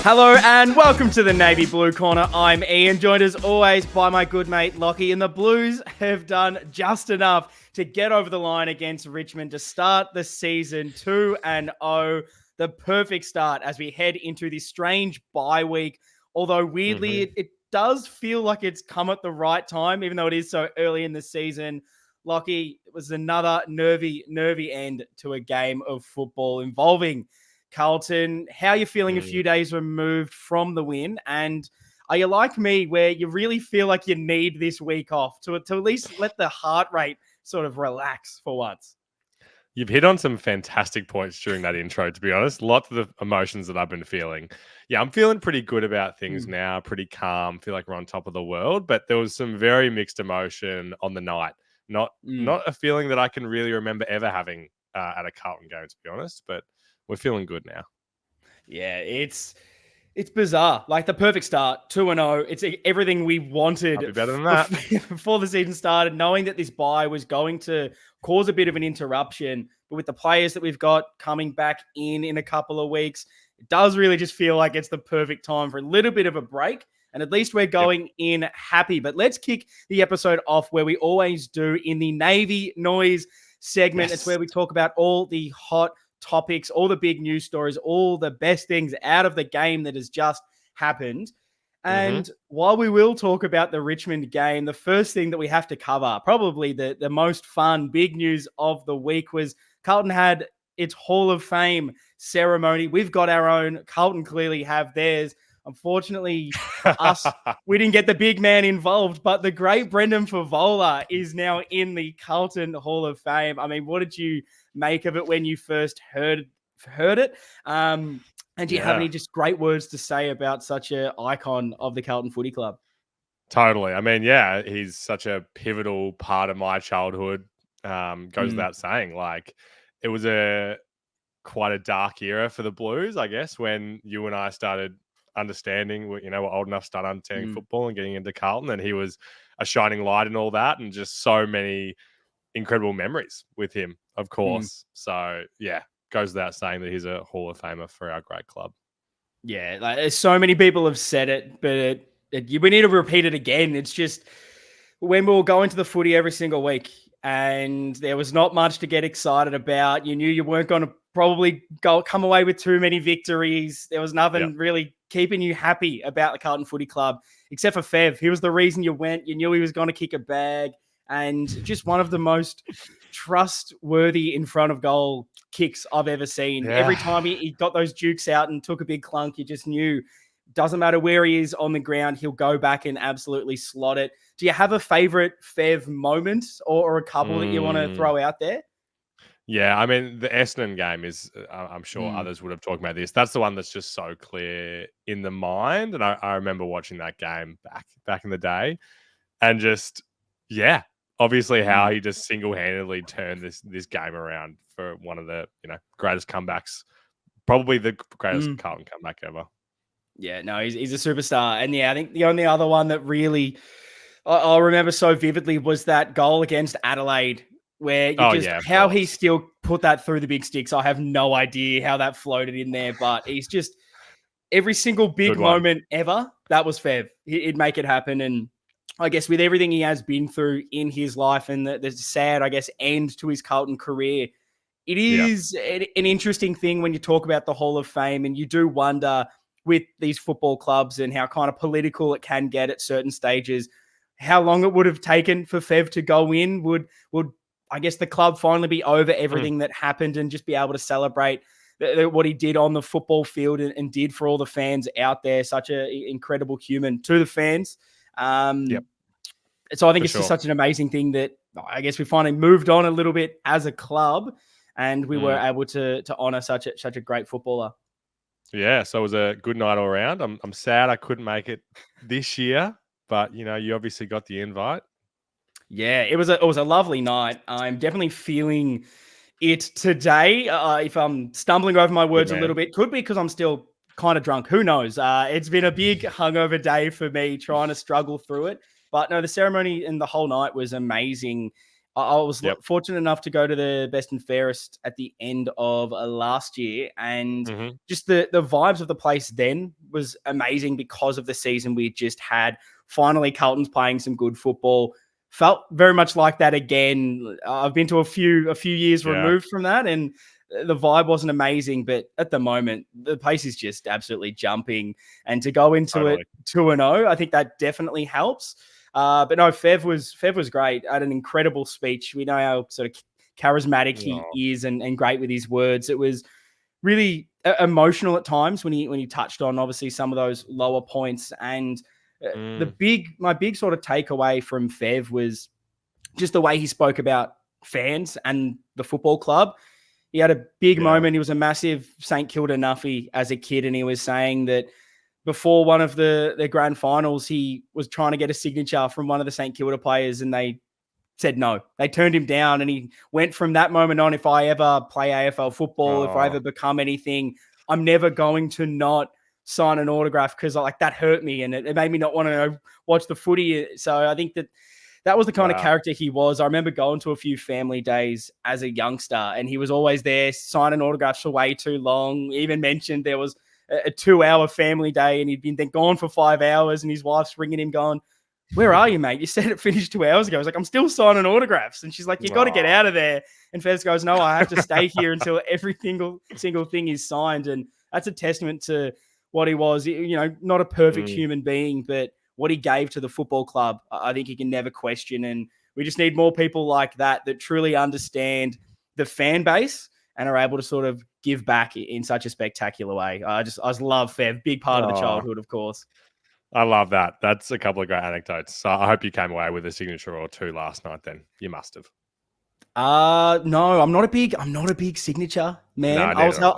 Hello and welcome to the Navy Blue Corner. I'm Ian, joined as always by my good mate Lockie, and the Blues have done just enough to get over the line against Richmond to start the season 2-0. The perfect start as we head into this strange bye week. Although weirdly, it does feel like it's come at the right time, even though it is so early in the season. Lockie, it was another nervy end to a game of football involving Carlton. How are you feeling a few days removed from the win? And are you like me where you really feel like you need this week off to at least let the heart rate sort of relax for once? You've hit on some fantastic points during that intro, to be honest. Lots of the emotions that I've been feeling. Yeah, I'm feeling pretty good about things now, pretty calm, feel like we're on top of the world. But there was some very mixed emotion on the night. Not a feeling that I can really remember ever having at a Carlton game, to be honest. But we're feeling good now. Yeah, it's bizarre. Like the perfect start, 2-0. It's everything we wanted. I'll be better than that. Before the season started, knowing that this bye was going to cause a bit of an interruption. But with the players that we've got coming back in a couple of weeks, it does really just feel like it's the perfect time for a little bit of a break. And at least we're going in happy. But let's kick the episode off where we always do in the Navy Noise segment. It's where we talk about all the hot topics, all the big news stories, all the best things out of the game that has just happened. And while we will talk about the Richmond game, the first thing that we have to cover, probably the most fun, big news of the week, was Carlton had its Hall of Fame ceremony. We've got our own. Carlton clearly have theirs. Unfortunately for us, we didn't get the big man involved, but the great Brendan Fevola is now in the Carlton Hall of Fame. I mean, what did you make of it when you first heard it? And do you have any just great words to say about such an icon of the Carlton Footy Club? Totally. I mean, yeah, he's such a pivotal part of my childhood. Goes without saying. Like, it was quite a dark era for the Blues, I guess, when you and I started understanding, we're old enough to start understanding football and getting into Carlton, and he was a shining light and all that, and just so many incredible memories with him, of course. So, yeah, goes without saying that he's a Hall of Famer for our great club. Yeah, like so many people have said it, but we need to repeat it again. It's just when we were going to the footy every single week and there was not much to get excited about. You knew you weren't going to probably come away with too many victories. There was nothing really keeping you happy about the Carlton Footy Club, except for Fev. He was the reason you went. You knew he was going to kick a bag, and just one of the most trustworthy in front of goal kicks I've ever seen. Every time he got those dukes out and took a big clunk, you just knew, doesn't matter where he is on the ground, he'll go back and absolutely slot it. Do you have a favorite Fev moment or a couple that you want to throw out there? Yeah, I mean, the Essendon game is, I'm sure others would have talked about this. That's the one that's just so clear in the mind. And I remember watching that game back in the day and just, obviously how he just single-handedly turned this game around for one of the, greatest comebacks, probably the greatest Carlton comeback ever. Yeah, no, he's a superstar. And I think the only other one that really I remember so vividly was that goal against Adelaide, where he still put that through the big sticks. I have no idea how that floated in there, but he's just every single big moment ever, that was Fev. He'd make it happen. And I guess with everything he has been through in his life and the sad, I guess, end to his Carlton career, it is an interesting thing when you talk about the Hall of Fame, and you do wonder with these football clubs and how kind of political it can get at certain stages, how long it would have taken for Fev to go in. Would I guess the club finally be over everything that happened and just be able to celebrate what he did on the football field and did for all the fans out there? Such an incredible human to the fans. So I think it's just such an amazing thing that I guess we finally moved on a little bit as a club, and we were able to honor such a great footballer. Yeah, so it was a good night all around. I'm sad I couldn't make it this year, but you obviously got the invite. Yeah, it was a lovely night. I'm definitely feeling it today. If I'm stumbling over my words a little bit, could be because I'm still kind of drunk. Who knows? It's been a big hungover day for me, trying to struggle through it. But no, the ceremony and the whole night was amazing. I was Yep. fortunate enough to go to the Best and Fairest at the end of last year, and just the vibes of the place then was amazing because of the season we just had. Finally, Carlton's playing some good football. Felt very much like that again. I've been to a few years Yeah. removed from that, and the vibe wasn't amazing, but at the moment, the pace is just absolutely jumping. And to go into it 2-0, I think that definitely helps. But no, Fev was great. Had an incredible speech. We know how sort of charismatic he is and great with his words. It was really emotional at times when he touched on obviously some of those lower points. And my big sort of takeaway from Fev was just the way he spoke about fans and the football club. He had a big moment. He was a massive St Kilda nuffy as a kid, and he was saying that before one of the grand finals, he was trying to get a signature from one of the St Kilda players, and they said no. They turned him down, and he went from that moment on, if I ever play AFL football, if I ever become anything, I'm never going to not sign an autograph because like that hurt me, and it made me not want to watch the footy. So I think that was the kind of character he was. I remember going to a few family days as a youngster, and he was always there signing autographs for way too long. He even mentioned there was a 2-hour family day, and he'd been then gone for 5 hours, and his wife's ringing him going, "Where are you, mate? You said it finished 2 hours ago." I was like, "I'm still signing autographs." And she's like, "You got to get out of there." And Fez goes, "No, I have to stay here until every single thing is signed." And that's a testament to what he was, not a perfect human being, but what he gave to the football club, I think you can never question. And we just need more people like that truly understand the fan base and are able to sort of give back in such a spectacular way. I just love Fev, big part of the childhood, of course. I love that. That's a couple of great anecdotes. So I hope you came away with a signature or two last night then. You must have. No, I'm not a big signature man. No,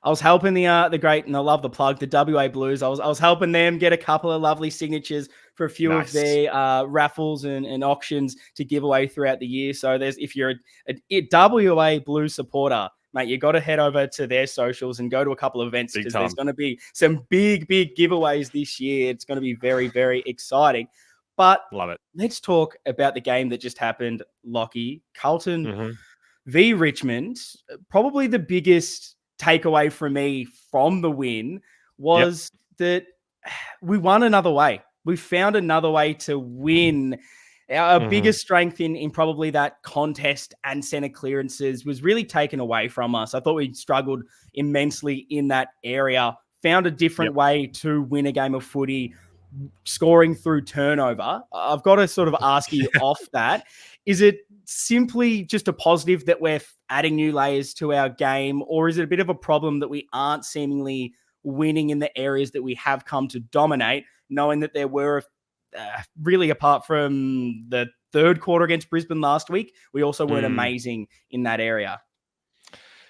I was helping the great, and I love the plug, the WA Blues. I was helping them get a couple of lovely signatures for a few of their raffles and auctions to give away throughout the year. So if you're a WA Blues supporter, mate, you got to head over to their socials and go to a couple of events because there's going to be some big giveaways this year. It's going to be very, very exciting. But love it. Let's talk about the game that just happened, Lockie. Carlton v Richmond. Probably the biggest takeaway for me from the win was that we won another way. We found another way to win. Our biggest strength in probably that contest and center clearances was really taken away from us. I thought we struggled immensely in that area. Found a different way to win a game of footy, scoring through turnover. I've got to sort of ask you off that. Is it simply just a positive that we're adding new layers to our game, or is it a bit of a problem that we aren't seemingly winning in the areas that we have come to dominate, knowing that there were really, apart from the third quarter against Brisbane last week, we also weren't amazing in that area?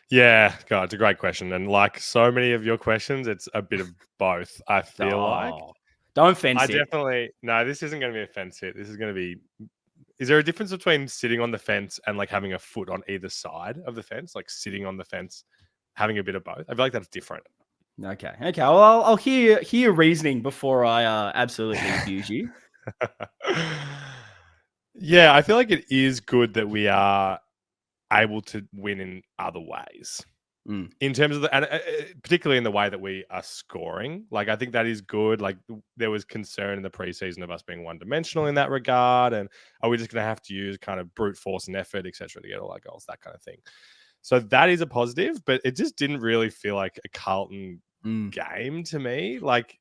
Yeah, God, it's a great question. And like so many of your questions, it's a bit of both, I feel like. Don't fence it. No, this isn't going to be a fence hit. This is going to be, is there a difference between sitting on the fence and like having a foot on either side of the fence, like sitting on the fence, having a bit of both? I feel like that's different. Okay. Well, I'll hear reasoning before I absolutely abuse you. Yeah, I feel like it is good that we are able to win in other ways. In terms of and particularly in the way that we are scoring. Like, I think that is good. Like, there was concern in the preseason of us being one-dimensional in that regard. And are we just going to have to use kind of brute force and effort, etc., to get all our goals, that kind of thing. So that is a positive, but it just didn't really feel like a Carlton game to me. Like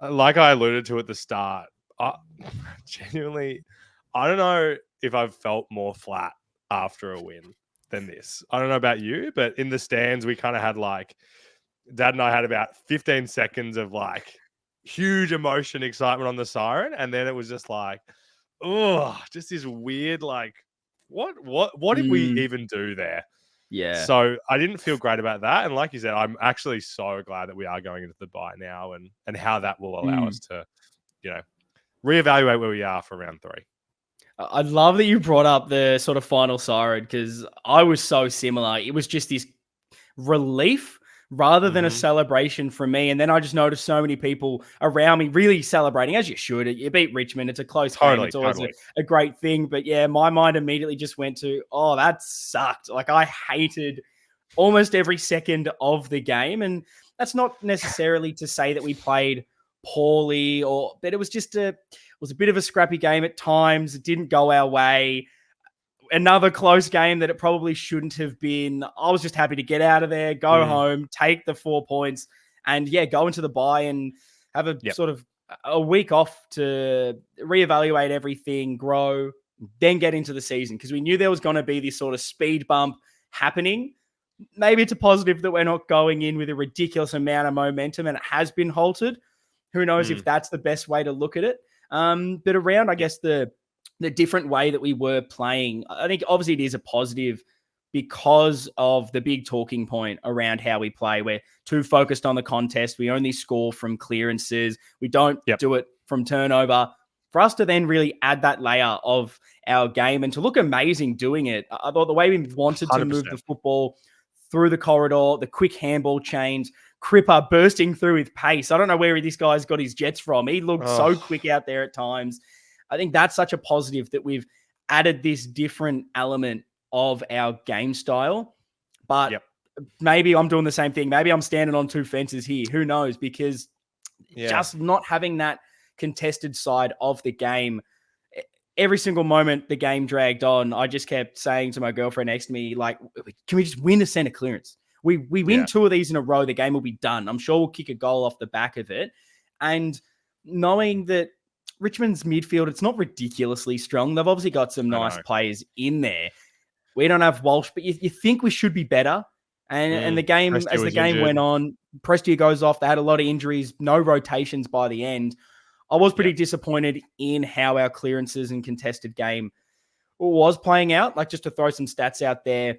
I alluded to at the start, genuinely, I don't know if I've felt more flat after a win than this. I don't know about you, but in the stands, we kind of had like, Dad and I had about 15 seconds of like huge emotion, excitement on the siren. And then it was just like, just this weird, like, what did we even do there? Yeah. So I didn't feel great about that. And like you said, I'm actually so glad that we are going into the bye now and how that will allow us to, reevaluate where we are for round 3. I love that you brought up the sort of final siren because I was so similar. It was just this relief rather than a celebration from me. And then I just noticed so many people around me really celebrating, as you should. You beat Richmond. It's a close game. It's always a great thing. But yeah, my mind immediately just went to, oh, that sucked. Like, I hated almost every second of the game. And that's not necessarily to say that we played poorly, but it was just a bit of a scrappy game at times. It didn't go our way. Another close game that it probably shouldn't have been. I was just happy to get out of there, go home, take the 4 points, and yeah, go into the bye and have a sort of a week off to reevaluate everything, grow, then get into the season, because we knew there was going to be this sort of speed bump happening. Maybe it's a positive that we're not going in with a ridiculous amount of momentum and it has been halted. Who knows if that's the best way to look at it. But around, I guess, the different way that we were playing, I think obviously it is a positive because of the big talking point around how we play. We're too focused on the contest. We only score from clearances. We don't do it from turnover. For us to then really add that layer of our game and to look amazing doing it, I thought the way we wanted 100%. To move the football through the corridor, the quick handball chains, Cripper bursting through with pace. I don't know where this guy's got his jets from. He looked so quick out there at times. I think that's such a positive that we've added this different element of our game style. But maybe I'm doing the same thing. Maybe I'm standing on two fences here. Who knows? Because just not having that contested side of the game, every single moment the game dragged on, I just kept saying to my girlfriend next to me, like, can we just win a center clearance? We win 2 of these in a row, the game will be done. I'm sure we'll kick a goal off the back of it. And knowing that Richmond's midfield, it's not ridiculously strong. They've obviously got some nice players in there. We don't have Walsh, but you think we should be better. And the game, as the game went on, Prestia goes off. They had a lot of injuries, no rotations by the end. I was pretty disappointed in how our clearances and contested game was playing out. Like, just to throw some stats out there,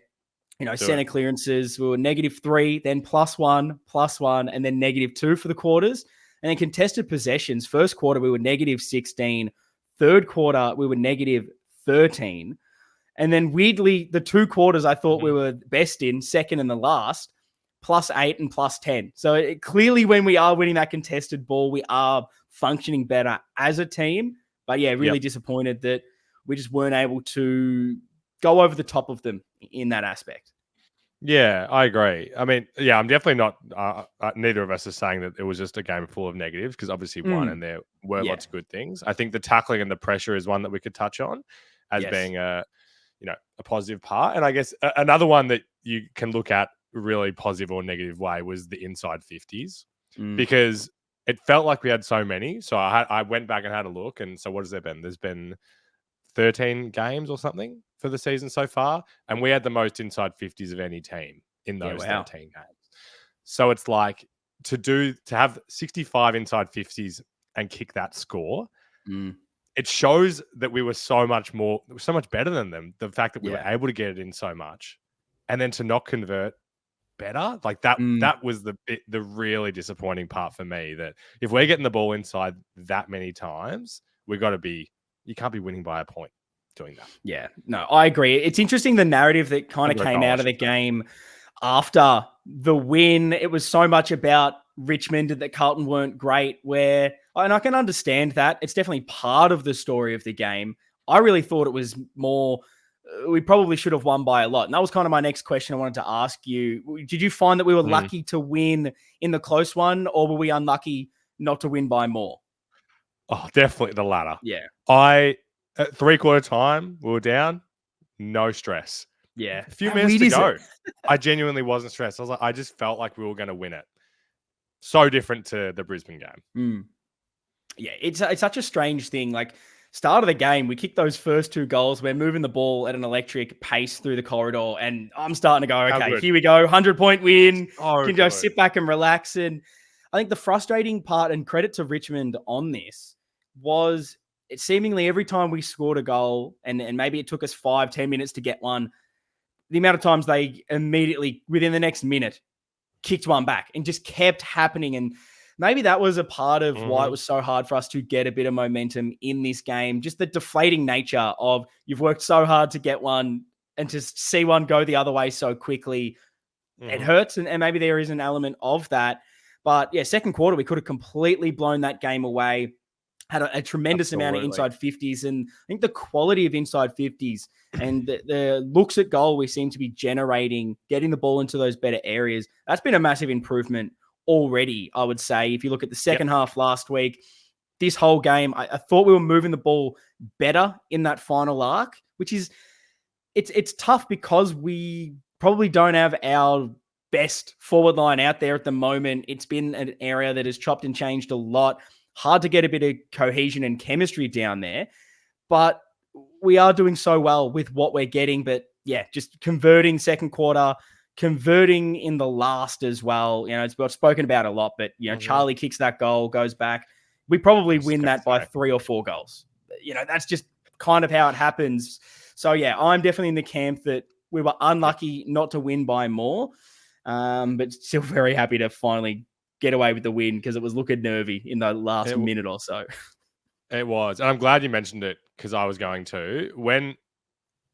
center clearances, we were -3, then +1, and then -2 for the quarters. And then contested possessions, first quarter, we were -16. Third quarter, we were -13. And then weirdly, the 2 quarters I thought we were best in, second and the last, +8 and +10. So clearly when we are winning that contested ball, we are functioning better as a team. But yeah, really disappointed that we just weren't able to go over the top of them in that aspect. Yeah, I agree. I mean, I'm definitely not, neither of us is saying that it was just a game full of negatives, because obviously won and there were lots of good things. I think the tackling and the pressure is one that we could touch on as being a positive part. And I guess another one that you can look at really positive or negative way was the inside 50s, because it felt like we had so many. So I went back and had a look. And so what has there been? There's been 13 games or something for the season so far. And we had the most inside 50s of any team in those 13 games. So it's like to have 65 inside 50s and kick that score, it shows that we were so much better than them. The fact that we were able to get it in so much, and then to not convert better, like that was the really disappointing part for me, that if we're getting the ball inside that many times, you can't be winning by a point doing that. Yeah, no, I agree. It's interesting, the narrative that kind of came out of the game after the win. It was so much about Richmond and that Carlton weren't great, and I can understand that. It's definitely part of the story of the game. I really thought it was more, we probably should have won by a lot. And that was kind of my next question I wanted to ask you. Did you find that we were lucky to win in the close one, or were we unlucky not to win by more? Oh, definitely the latter. Yeah. At 3/4 time, we were down, no stress. Yeah. A few minutes to go. I genuinely wasn't stressed. I just felt like we were going to win it. So different to the Brisbane game. Yeah, it's such a strange thing. Like, start of the game, we kicked those first 2 goals. We're moving the ball at an electric pace through the corridor, and I'm starting to go, okay, here we go, 100-point win. Can go sit back and relax. And I think the frustrating part, and credit to Richmond on this, was it seemingly every time we scored a goal, and maybe it took us 5-10 minutes to get one, the amount of times they immediately, within the next minute, kicked one back, and just kept happening. And maybe that was a part of why it was so hard for us to get a bit of momentum in this game. Just the deflating nature of, you've worked so hard to get one, and to see one go the other way so quickly, it hurts, and maybe there is an element of that. But yeah, second quarter, we could have completely blown that game away. Had a tremendous amount of inside 50s, and I think the quality of inside 50s and the looks at goal we seem to be generating, getting the ball into those better areas, that's been a massive improvement already, I would say. If you look at the second half last week, this whole game, I thought we were moving the ball better in that final arc, which is, it's tough because we probably don't have our best forward line out there at the moment. It's been an area that has chopped and changed a lot. Hard to get a bit of cohesion and chemistry down there, but we are doing so well with what we're getting. But yeah, just converting second quarter, converting in the last as well. You know, it's been spoken about a lot, but you know, Charlie kicks that goal, goes back. We probably win that by 3 or 4 goals. You know, that's just kind of how it happens. So yeah, I'm definitely in the camp that we were unlucky not to win by more, but still very happy to finally get away with the win because it was looking nervy in the last minute or so. It was. And I'm glad you mentioned it because I was going to. When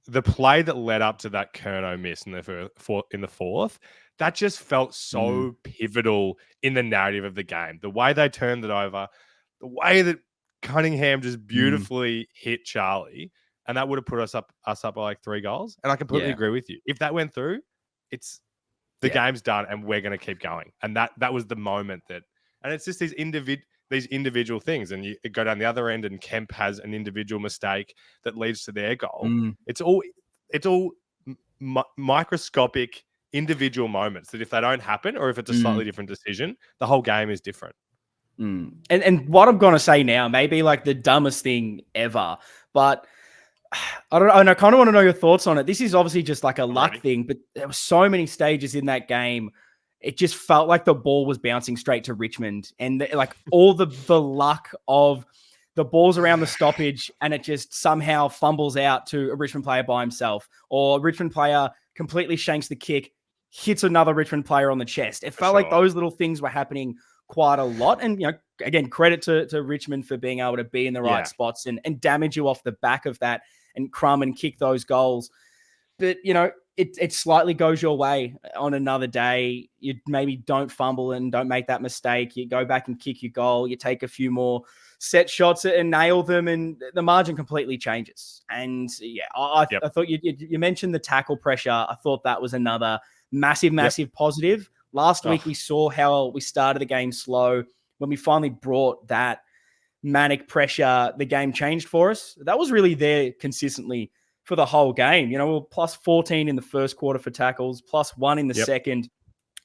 the play that led up to that Curnow miss in the fourth, that just felt so pivotal in the narrative of the game. The way they turned it over, the way that Cunningham just beautifully hit Charlie, and that would have put us up by like 3 goals. And I completely agree with you. If that went through, the game's done and we're going to keep going. And that was the moment and it's just these individual things. And you go down the other end and Kemp has an individual mistake that leads to their goal. It's all microscopic individual moments that if they don't happen, or if it's a slightly different decision, the whole game is different. And what I'm going to say now may be like the dumbest thing ever, but I don't know. And I kind of want to know your thoughts on it. This is obviously just like a luck thing, but there were so many stages in that game. It just felt like the ball was bouncing straight to Richmond, and like all the luck of the ball's around the stoppage and it just somehow fumbles out to a Richmond player by himself, or a Richmond player completely shanks the kick, hits another Richmond player on the chest. It felt like those little things were happening quite a lot. And, you know, again, credit to Richmond for being able to be in the right spots and damage you off the back of that and crumb and kick those goals. But, you know, it slightly goes your way on another day. You maybe don't fumble and don't make that mistake. You go back and kick your goal. You take a few more set shots and nail them, and the margin completely changes. And yeah, I thought you mentioned the tackle pressure. I thought that was another massive positive. Last week we saw how we started the game slow. When we finally brought that manic pressure, the game changed for us. That was really there consistently for the whole game. You know, we were plus 14 in the first quarter for tackles, plus 1 in the second.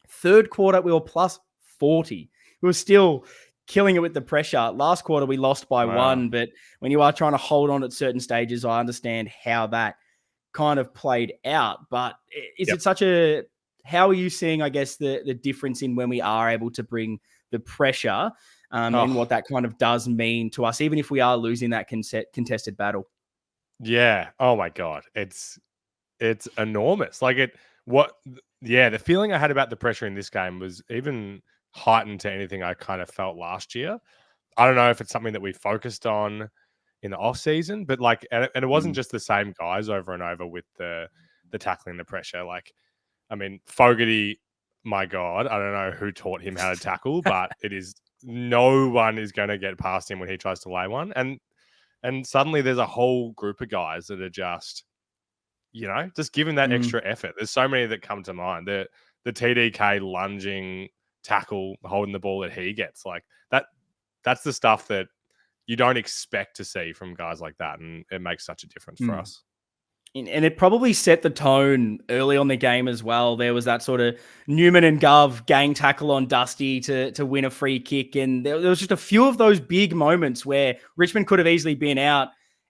Third quarter, we were plus 40. We were still killing it with the pressure. Last quarter, we lost by 1, but when you are trying to hold on at certain stages, I understand how that kind of played out. But is it such a... How are you seeing, I guess, the difference in when we are able to bring the pressure and what that kind of does mean to us, even if we are losing that contested battle? Yeah. Oh my God. It's enormous. The feeling I had about the pressure in this game was even heightened to anything I kind of felt last year. I don't know if it's something that we focused on in the off season, but and it wasn't just the same guys over and over with the tackling the pressure. Like, I mean, Fogarty, my God, I don't know who taught him how to tackle, but no one is going to get past him when he tries to lay one. And suddenly there's a whole group of guys that are just giving that extra effort. There's so many that come to mind. The TDK lunging tackle, holding the ball that he gets, like that's the stuff that you don't expect to see from guys like that. And it makes such a difference for us. And it probably set the tone early on the game as well. There was that sort of Newman and Gov gang tackle on Dusty to win a free kick. And there was just a few of those big moments where Richmond could have easily been out.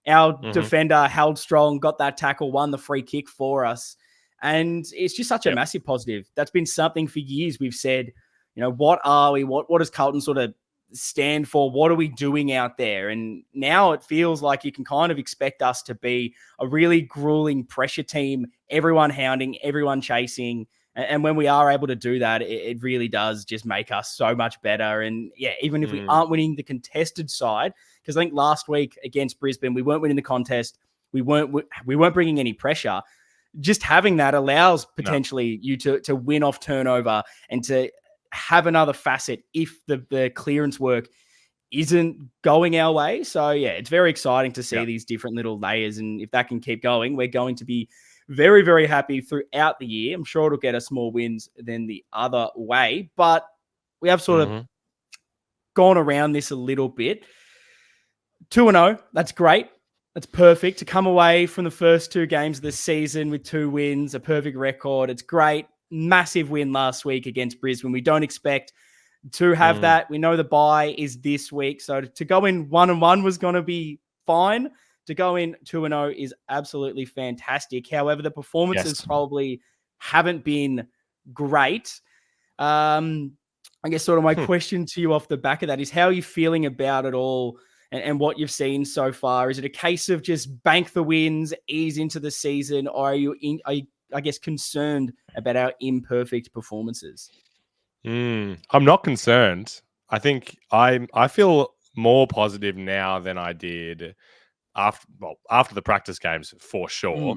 Our defender held strong, got that tackle, won the free kick for us. And it's just such a massive positive. That's been something for years we've said, you know, what are we? What does Carlton sort of stand for? What are we doing out there? And now it feels like you can kind of expect us to be a really grueling pressure team, everyone hounding, everyone chasing. And when we are able to do that, it really does just make us so much better. And yeah, even if we aren't winning the contested side, because I think last week against Brisbane, we weren't winning the contest. We weren't bringing any pressure. just having that allows potentially you to win off turnover and to have another facet if the clearance work isn't going our way. So yeah, it's very exciting to see these different little layers. And if that can keep going, we're going to be very, very happy throughout the year. I'm sure it'll get us more wins than the other way, but we have sort of gone around this a little bit. 2-0, that's great. That's perfect. To come away from the first 2 games of the season with 2 wins, a perfect record, it's great. Massive win last week against Brisbane. We don't expect to have that. We know the bye is this week. So to go in 1-1 was going to be fine. To go in 2-0 is absolutely fantastic. However, the performances probably haven't been great. I guess sort of my question to you off the back of that is, how are you feeling about it all and what you've seen so far? Is it a case of just bank the wins, ease into the season, or are you, I guess, concerned about our imperfect performances? I'm not concerned. I think I feel more positive now than I did after the practice games, for sure.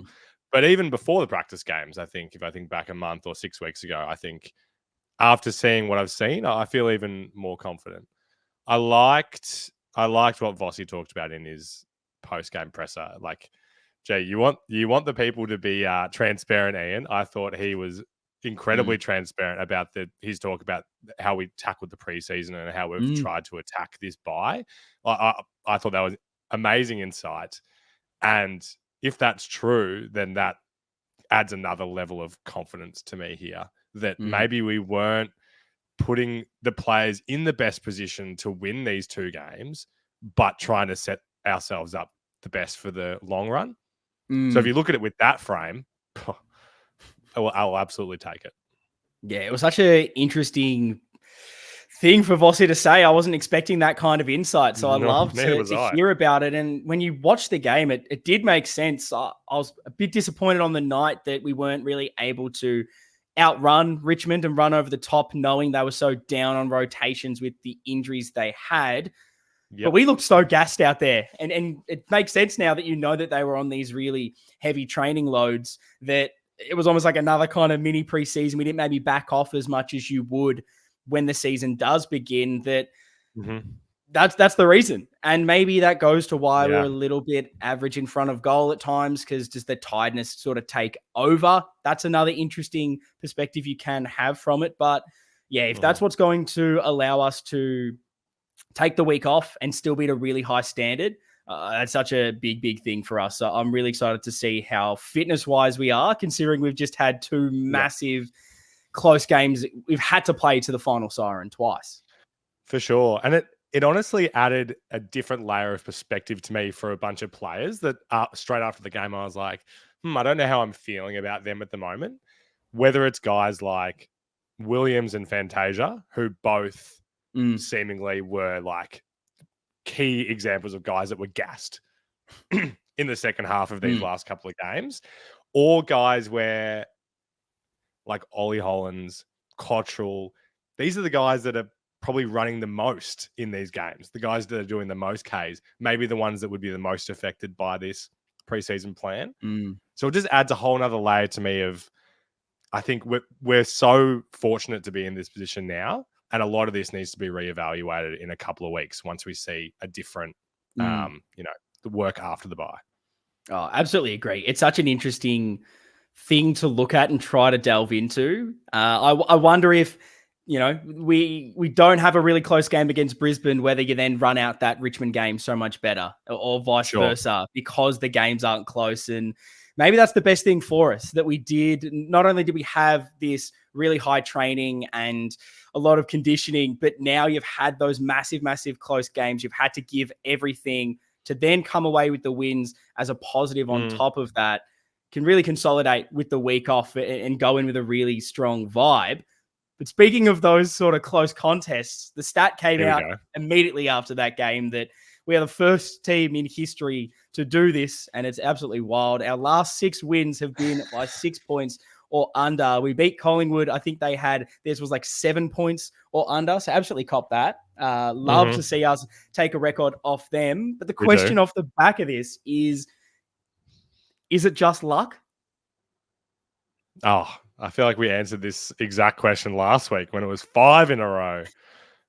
But even before the practice games, I think if I think back a month or 6 weeks ago, I think after seeing what I've seen, I feel even more confident. I liked what Vossi talked about in his post-game presser. Like, Jay, you want the people to be transparent, Ian. I thought he was incredibly transparent about his talk about how we tackled the preseason and how we've tried to attack this bye. I thought that was amazing insight. And if that's true, then that adds another level of confidence to me here, that maybe we weren't putting the players in the best position to win these 2 games, but trying to set ourselves up the best for the long run. So if you look at it with that frame, I'll absolutely take it. Yeah, it was such an interesting thing for Vossi to say. I wasn't expecting that kind of insight, so I love to hear about it. And when you watch the game, it did make sense. I was a bit disappointed on the night that we weren't really able to outrun Richmond and run over the top, knowing they were so down on rotations with the injuries they had. But we looked so gassed out there. And it makes sense now that you know that they were on these really heavy training loads, that it was almost like another kind of mini preseason. We didn't maybe back off as much as you would when the season does begin. That's the reason. And maybe that goes to why we're a little bit average in front of goal at times, because does the tiredness sort of take over? That's another interesting perspective you can have from it. But yeah, if that's what's going to allow us to take the week off and still be at a really high standard, that's such a big, big thing for us. So I'm really excited to see how fitness-wise we are, considering we've just had 2 massive close games. We've had to play to the final siren twice. For sure. And it honestly added a different layer of perspective to me for a bunch of players that straight after the game, I was like, I don't know how I'm feeling about them at the moment. Whether it's guys like Williams and Fantasia, who both seemingly were like key examples of guys that were gassed in the second half of these last couple of games, or guys where like Ollie Hollands, Cottrell, these are the guys that are probably running the most in these games, the guys that are doing the most Ks, maybe the ones that would be the most affected by this preseason plan. So it just adds a whole nother layer to me of, I think we're so fortunate to be in this position now. And a lot of this needs to be reevaluated in a couple of weeks once we see a different, the work after the bye. Oh, absolutely agree. It's such an interesting thing to look at and try to delve into. I wonder if, we don't have a really close game against Brisbane, whether you then run out that Richmond game so much better, or vice versa, because the games aren't close. And maybe that's the best thing for us, that we did. Not only did we have this really high training and a lot of conditioning, but now you've had those massive, massive close games. You've had to give everything to then come away with the wins as a positive on top of that, can really consolidate with the week off and go in with a really strong vibe. But speaking of those sort of close contests, the stat came out immediately after that game that we are the first team in history to do this, and it's absolutely wild. Our last 6 wins have been by 6 points or under. We beat Collingwood. I think theirs was like 7 points or under. So absolutely cop that. Love to see us take a record off them. But the question off the back of this is it just luck? Oh, I feel like we answered this exact question last week when it was 5 in a row.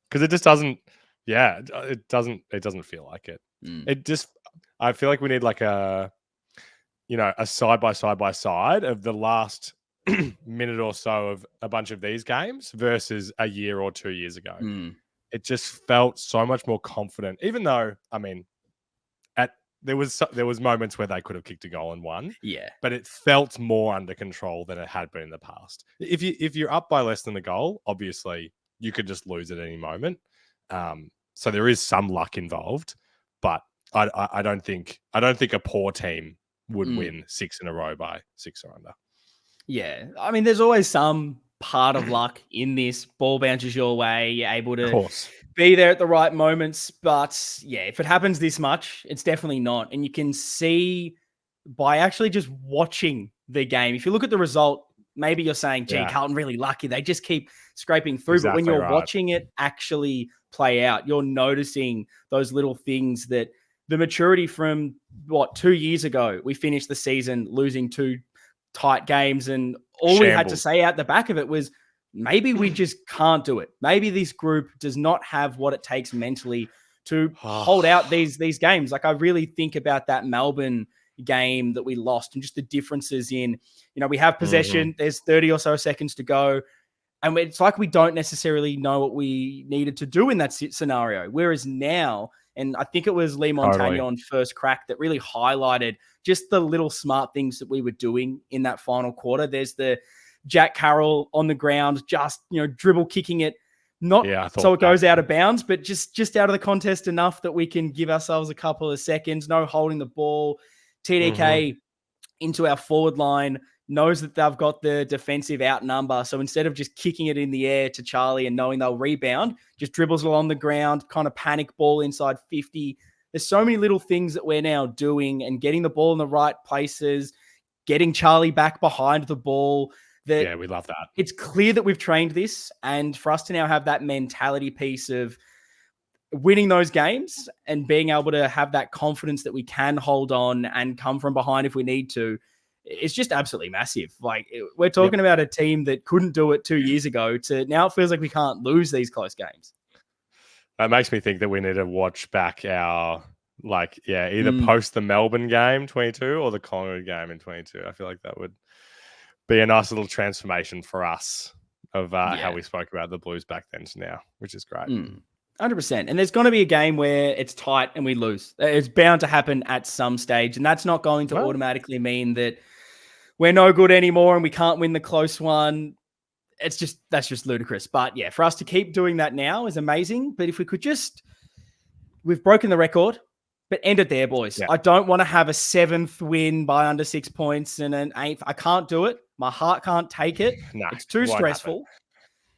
Because it just doesn't, yeah, it doesn't feel like it. It just, I feel like we need like a side by side of the last minute or so of a bunch of these games versus a year or 2 years ago. It just felt so much more confident, even though, I mean, there was moments where they could have kicked a goal and won. Yeah. But it felt more under control than it had been in the past. If you're up by less than a goal, obviously you could just lose at any moment. So there is some luck involved, but I don't think a poor team would win 6 in a row by 6 or under. Yeah. I mean, there's always some part of luck in this. Ball bounces your way. You're able Of to course. be there at the right moments. But yeah, if it happens this much, it's definitely not. And you can see by actually just watching the game. If you look at the result, maybe you're saying, gee, Yeah. Carlton really lucky. They just keep scraping through. But when Exactly you're right. watching it actually play out, you're noticing those little things that the maturity from 2 years ago, we finished the season losing 2 tight games. And all we had to say out the back of it was, maybe we just can't do it. Maybe this group does not have what it takes mentally to hold out these games. Like, I really think about that Melbourne game that we lost and just the differences in, we have possession, there's 30 or so seconds to go. And it's like we don't necessarily know what we needed to do in that scenario. Whereas now, and I think it was Lee Montagna on First Crack that really highlighted just the little smart things that we were doing in that final quarter. There's the Jack Carroll on the ground, just, dribble kicking it, so it goes out of bounds, but just out of the contest enough that we can give ourselves a couple of seconds, no holding the ball. TDK into our forward line, knows that they've got the defensive outnumber. So instead of just kicking it in the air to Charlie and knowing they'll rebound, just dribbles along the ground, kind of panic ball inside 50. There's so many little things that we're now doing and getting the ball in the right places, getting Charlie back behind the ball. Yeah, we love that. It's clear that we've trained this, and for us to now have that mentality piece of winning those games and being able to have that confidence that we can hold on and come from behind if we need to, it's just absolutely massive. Like, we're talking about a team that couldn't do it 2 years ago to now it feels like we can't lose these close games. That makes me think that we need to watch back our, either post the Melbourne game 22 or the Collingwood game in 22. I feel like that would be a nice little transformation for us of how we spoke about the Blues back then to now, which is great. 100%. And there's going to be a game where it's tight and we lose. It's bound to happen at some stage. And that's not going to automatically mean that we're no good anymore and we can't win the close one. That's just ludicrous. But yeah, for us to keep doing that now is amazing. But if we could we've broken the record, but end it there, boys. Yeah. I don't want to have a 7th win by under 6 points and an 8th. I can't do it. My heart can't take it. No, it's too stressful.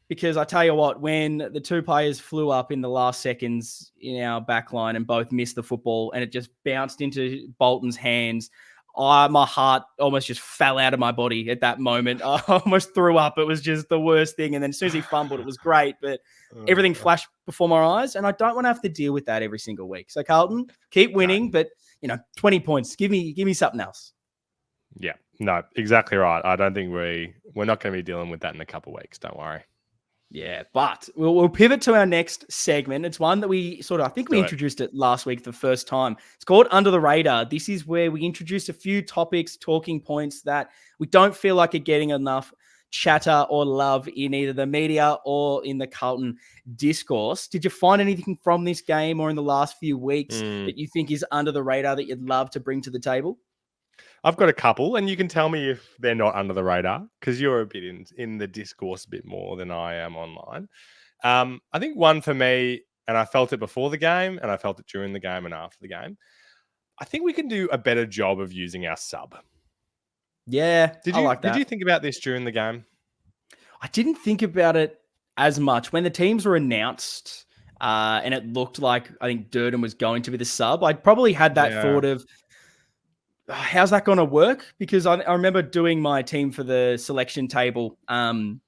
Because I tell you what, when the 2 players flew up in the last seconds in our back line and both missed the football and it just bounced into Bolton's hands, my heart almost just fell out of my body at that moment. I almost threw up. It was just the worst thing. And then as soon as he fumbled, it was great. But everything flashed before my eyes. And I don't want to have to deal with that every single week. So, Carlton, keep winning. But, 20 points. Give me something else. Yeah, no, exactly right. I don't think we're not going to be dealing with that in a couple of weeks. Don't worry. Yeah, but we'll pivot to our next segment. It's one that we introduced it last week for the first time. It's called Under the Radar. This is where we introduce a few topics, talking points that we don't feel like are getting enough chatter or love in either the media or in the Carlton discourse. Did you find anything from this game or in the last few weeks that you think is under the radar that you'd love to bring to the table? I've got a couple, and you can tell me if they're not under the radar because you're a bit in the discourse a bit more than I am online. I think one for me, and I felt it before the game, and I felt it during the game and after the game. I think we can do a better job of using our sub. Yeah, I like that. Did you think about this during the game? I didn't think about it as much. When the teams were announced and it looked like, I think Durden was going to be the sub, I probably had that thought of, how's that going to work? Because I remember doing my team for the selection table on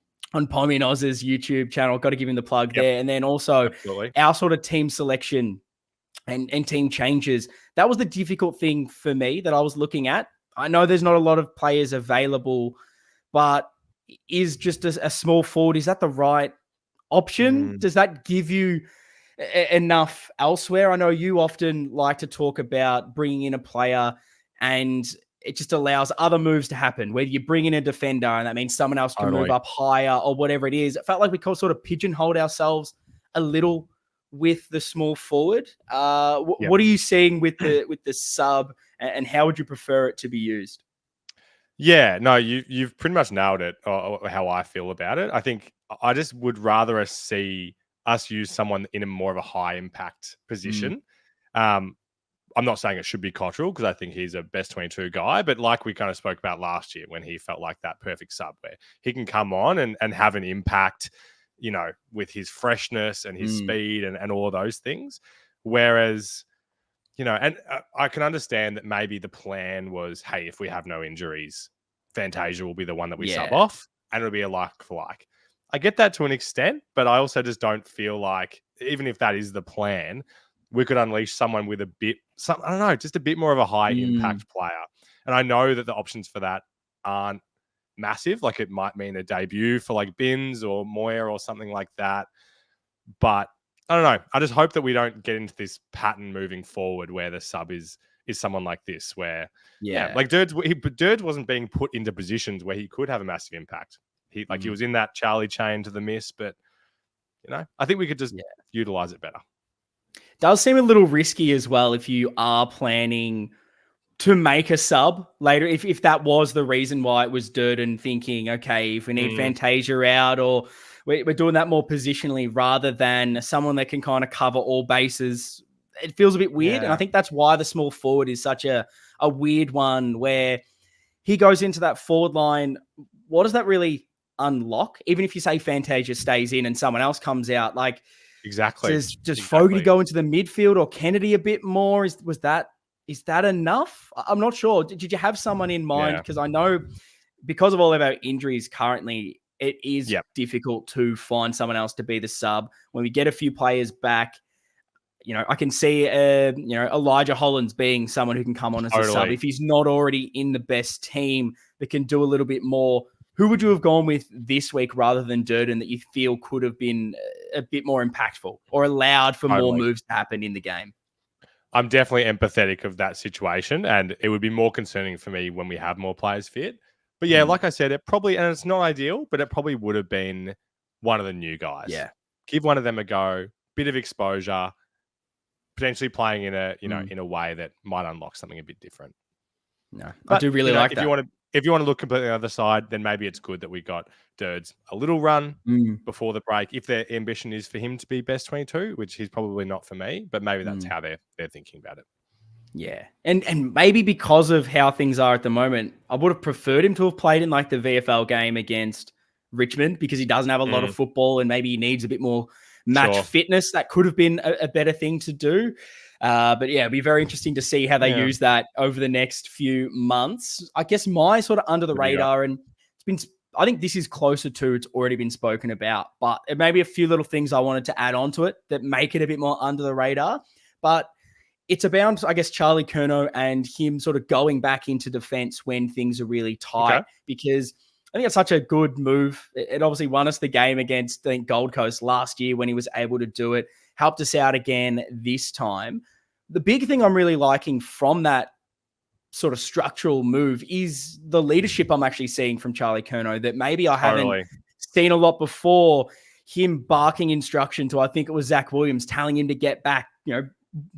Pommy and Oz's YouTube channel. Got to give him the plug there. And then also our sort of team selection and team changes. That was the difficult thing for me that I was looking at. I know there's not a lot of players available, but is just a small forward. Is that the right option? Does that give you enough elsewhere? I know you often like to talk about bringing in a player and it just allows other moves to happen, whether you bring in a defender and that means someone else can move up higher or whatever it is. It felt like we sort of pigeonholed ourselves a little with the small forward. What are you seeing with the sub, and how would you prefer it to be used? Yeah, no, you've pretty much nailed it, or how I feel about it. I think I just would rather see us use someone in a more of a high impact position. I'm not saying it should be Cottrell because I think he's a best 22 guy, but like we kind of spoke about last year when he felt like that perfect sub where he can come on and have an impact, with his freshness and his speed and all of those things. Whereas, and I can understand that maybe the plan was, hey, if we have no injuries, Fantasia will be the one that we sub off and it'll be a like for like. I get that to an extent, but I also just don't feel like, even if that is the plan, we could unleash someone with I don't know, just a bit more of a high impact player. And I know that the options for that aren't massive. Like it might mean a debut for like Binns or Moyer or something like that. But I don't know. I just hope that we don't get into this pattern moving forward where the sub is someone like this, where like Dirge wasn't being put into positions where he could have a massive impact. He was in that Charlie chain to the miss, but I think we could just utilize it better. Does seem a little risky as well if you are planning to make a sub later. If that was the reason why it was Durden thinking, okay, if we need Fantasia out, or we're doing that more positionally rather than someone that can kind of cover all bases, it feels a bit weird. And I think that's why the small forward is such a weird one, where he goes into that forward line. What does that really unlock? Even if you say Fantasia stays in and someone else comes out, like, exactly. Does Fogarty go into the midfield or Kennedy a bit more? Is that enough? I'm not sure. Did you have someone in mind? Because I know because of all of our injuries currently, it is difficult to find someone else to be the sub. When we get a few players back, I can see Elijah Hollands being someone who can come on as a sub if he's not already in the best team that can do a little bit more. Who would you have gone with this week rather than Durden that you feel could have been a bit more impactful or allowed for more moves to happen in the game? I'm definitely empathetic of that situation, and it would be more concerning for me when we have more players fit. But like I said, it probably, and it's not ideal, but it probably would have been one of the new guys. Yeah. Give one of them a go, bit of exposure, potentially playing in a, in a way that might unlock something a bit different. No, but, I do really like that. If you want to look completely on the other side, then maybe it's good that we got Dirds a little run before the break. If their ambition is for him to be best 22, which he's probably not for me, but maybe that's how they're thinking about it. Yeah. And maybe because of how things are at the moment, I would have preferred him to have played in like the VFL game against Richmond, because he doesn't have a lot of football and maybe he needs a bit more match fitness. That could have been a better thing to do. But it'd be very interesting to see how they use that over the next few months. I guess my sort of under the radar, and I think this is closer to, it's already been spoken about, but it may be a few little things I wanted to add on to it that make it a bit more under the radar. But it's about, I guess, Charlie Curnow and him sort of going back into defense when things are really tight, because I think it's such a good move. It obviously won us the game against, I think, Gold Coast last year when he was able to do it. Helped us out again this time. The big thing I'm really liking from that sort of structural move is the leadership I'm actually seeing from Charlie Curnow that maybe I haven't seen a lot before. Him barking instruction to, I think it was Zach Williams, telling him to get back,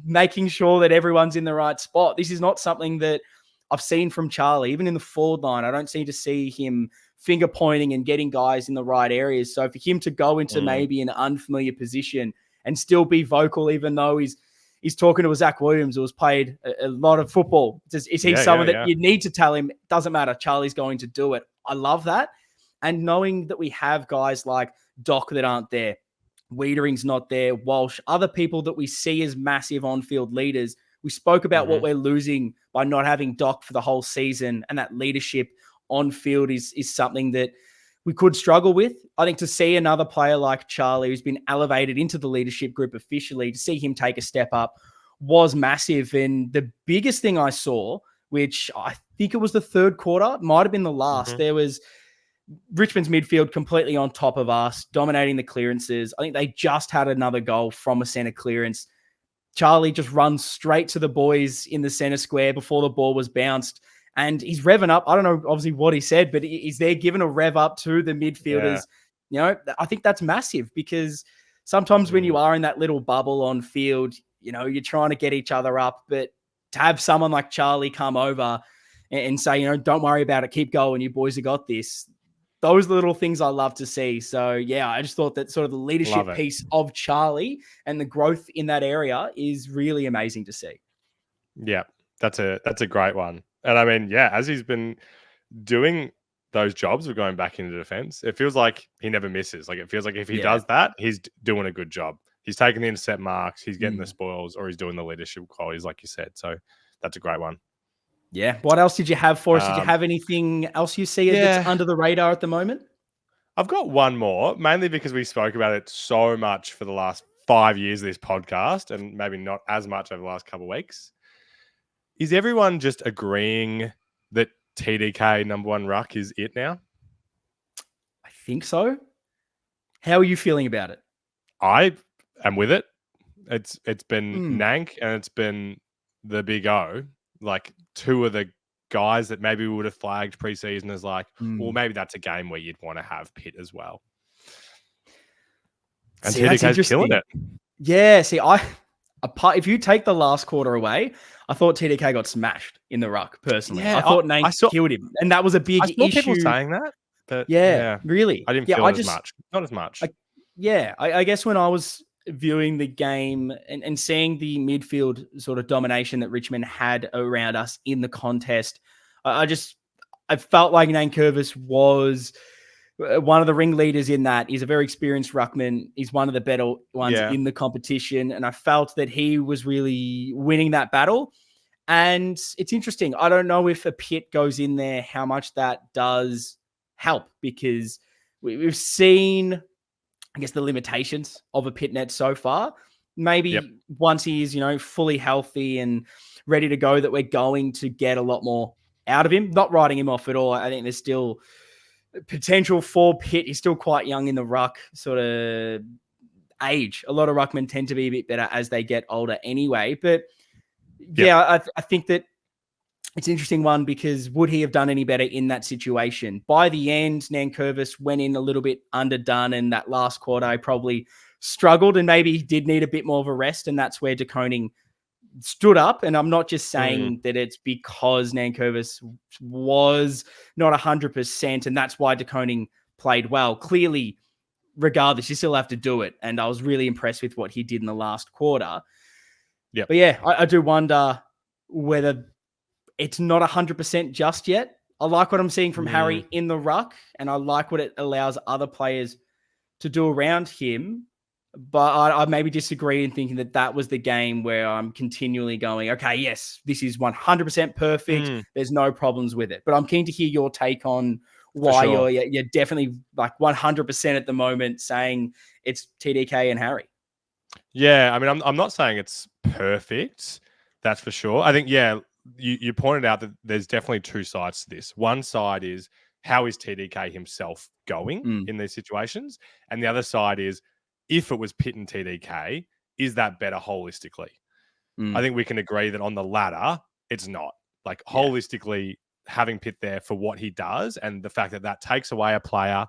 making sure that everyone's in the right spot. This is not something that I've seen from Charlie. Even in the forward line, I don't seem to see him finger pointing and getting guys in the right areas. So for him to go into maybe an unfamiliar position and still be vocal, even though he's talking to a Zach Williams who has played a lot of football. Is he someone that you need to tell him, doesn't matter, Charlie's going to do it? I love that. And knowing that we have guys like Doc that aren't there, Wiedering's not there, Walsh, other people that we see as massive on-field leaders. We spoke about what we're losing by not having Doc for the whole season, and that leadership on field is something that we could struggle with. I think to see another player like Charlie, who's been elevated into the leadership group officially, to see him take a step up was massive. And the biggest thing I saw, which I think it was the third quarter, might have been the last, there was Richmond's midfield completely on top of us, dominating the clearances. I think they just had another goal from a center clearance. Charlie just runs straight to the boys in the center square before the ball was bounced. And he's revving up. I don't know, obviously, what he said, but he's there giving a rev up to the midfielders. I think that's massive because sometimes when you are in that little bubble on field, you're trying to get each other up. But to have someone like Charlie come over and say, don't worry about it, keep going, you boys have got this. Those little things I love to see. So, yeah, I just thought that sort of the leadership piece of Charlie and the growth in that area is really amazing to see. Yeah, that's a great one. And I mean, yeah, as he's been doing those jobs of going back into defense, it feels like he never misses. Like, it feels like if he does that, he's doing a good job. He's taking the intercept marks, he's getting the spoils, or he's doing the leadership qualities, like you said. So that's a great one. Yeah. What else did you have for us? Did you have anything else you see that's under the radar at the moment? I've got one more, mainly because we spoke about it so much for the last 5 years of this podcast, and maybe not as much over the last couple of weeks. Is everyone just agreeing that TDK number one ruck is it now? I think so. How are you feeling about it? I am with it. It's been Nank and it's been the Big O, like two of the guys that maybe we would have flagged preseason as like, well, maybe that's a game where you'd want to have Pitt as well. And TDK's killing it. Yeah, see, if you take the last quarter away, I thought TDK got smashed in the ruck, personally. Yeah, I thought Nank killed him. And that was a big issue. People saying that. But really. I didn't feel it as much. Not as much. I guess when I was viewing the game and seeing the midfield sort of domination that Richmond had around us in the contest, I felt like Nankervis was one of the ringleaders in that. He's a very experienced ruckman. He's one of the better ones in the competition. And I felt that he was really winning that battle. And it's interesting. I don't know if a Pitt goes in there, how much that does help, because we've seen, I guess, the limitations of a Pitt net so far. Maybe once he is, fully healthy and ready to go, that we're going to get a lot more out of him. Not writing him off at all. I think there's still potential for Pitt. He's still quite young in the ruck sort of age. A lot of ruckmen tend to be a bit better as they get older anyway. But I think that it's an interesting one, because would he have done any better in that situation? By the end, Nankervis went in a little bit underdone, and that last quarter I probably struggled, and maybe he did need a bit more of a rest, and that's where De Koning stood up. And I'm not just saying that it's because Nankervis was not 100%, and that's why De Koning played well. Clearly, regardless, you still have to do it, and I was really impressed with what he did in the last quarter. But I do wonder whether it's not 100% just yet. I like what I'm seeing from Harry in the ruck, and I like what it allows other players to do around him. But I maybe disagree in thinking that was the game where I'm continually going, okay, yes, this is 100% perfect. There's no problems with it. But I'm keen to hear your take on why you're definitely like 100% at the moment saying it's TDK and Harry. Yeah, I mean, I'm not saying it's perfect. That's for sure. I think, you pointed out that there's definitely two sides to this. One side is, how is TDK himself going in these situations? And the other side is, if it was Pitt and TDK, is that better holistically? I think we can agree that on the latter, it's not. Like, holistically, having Pitt there for what he does, and the fact that takes away a player,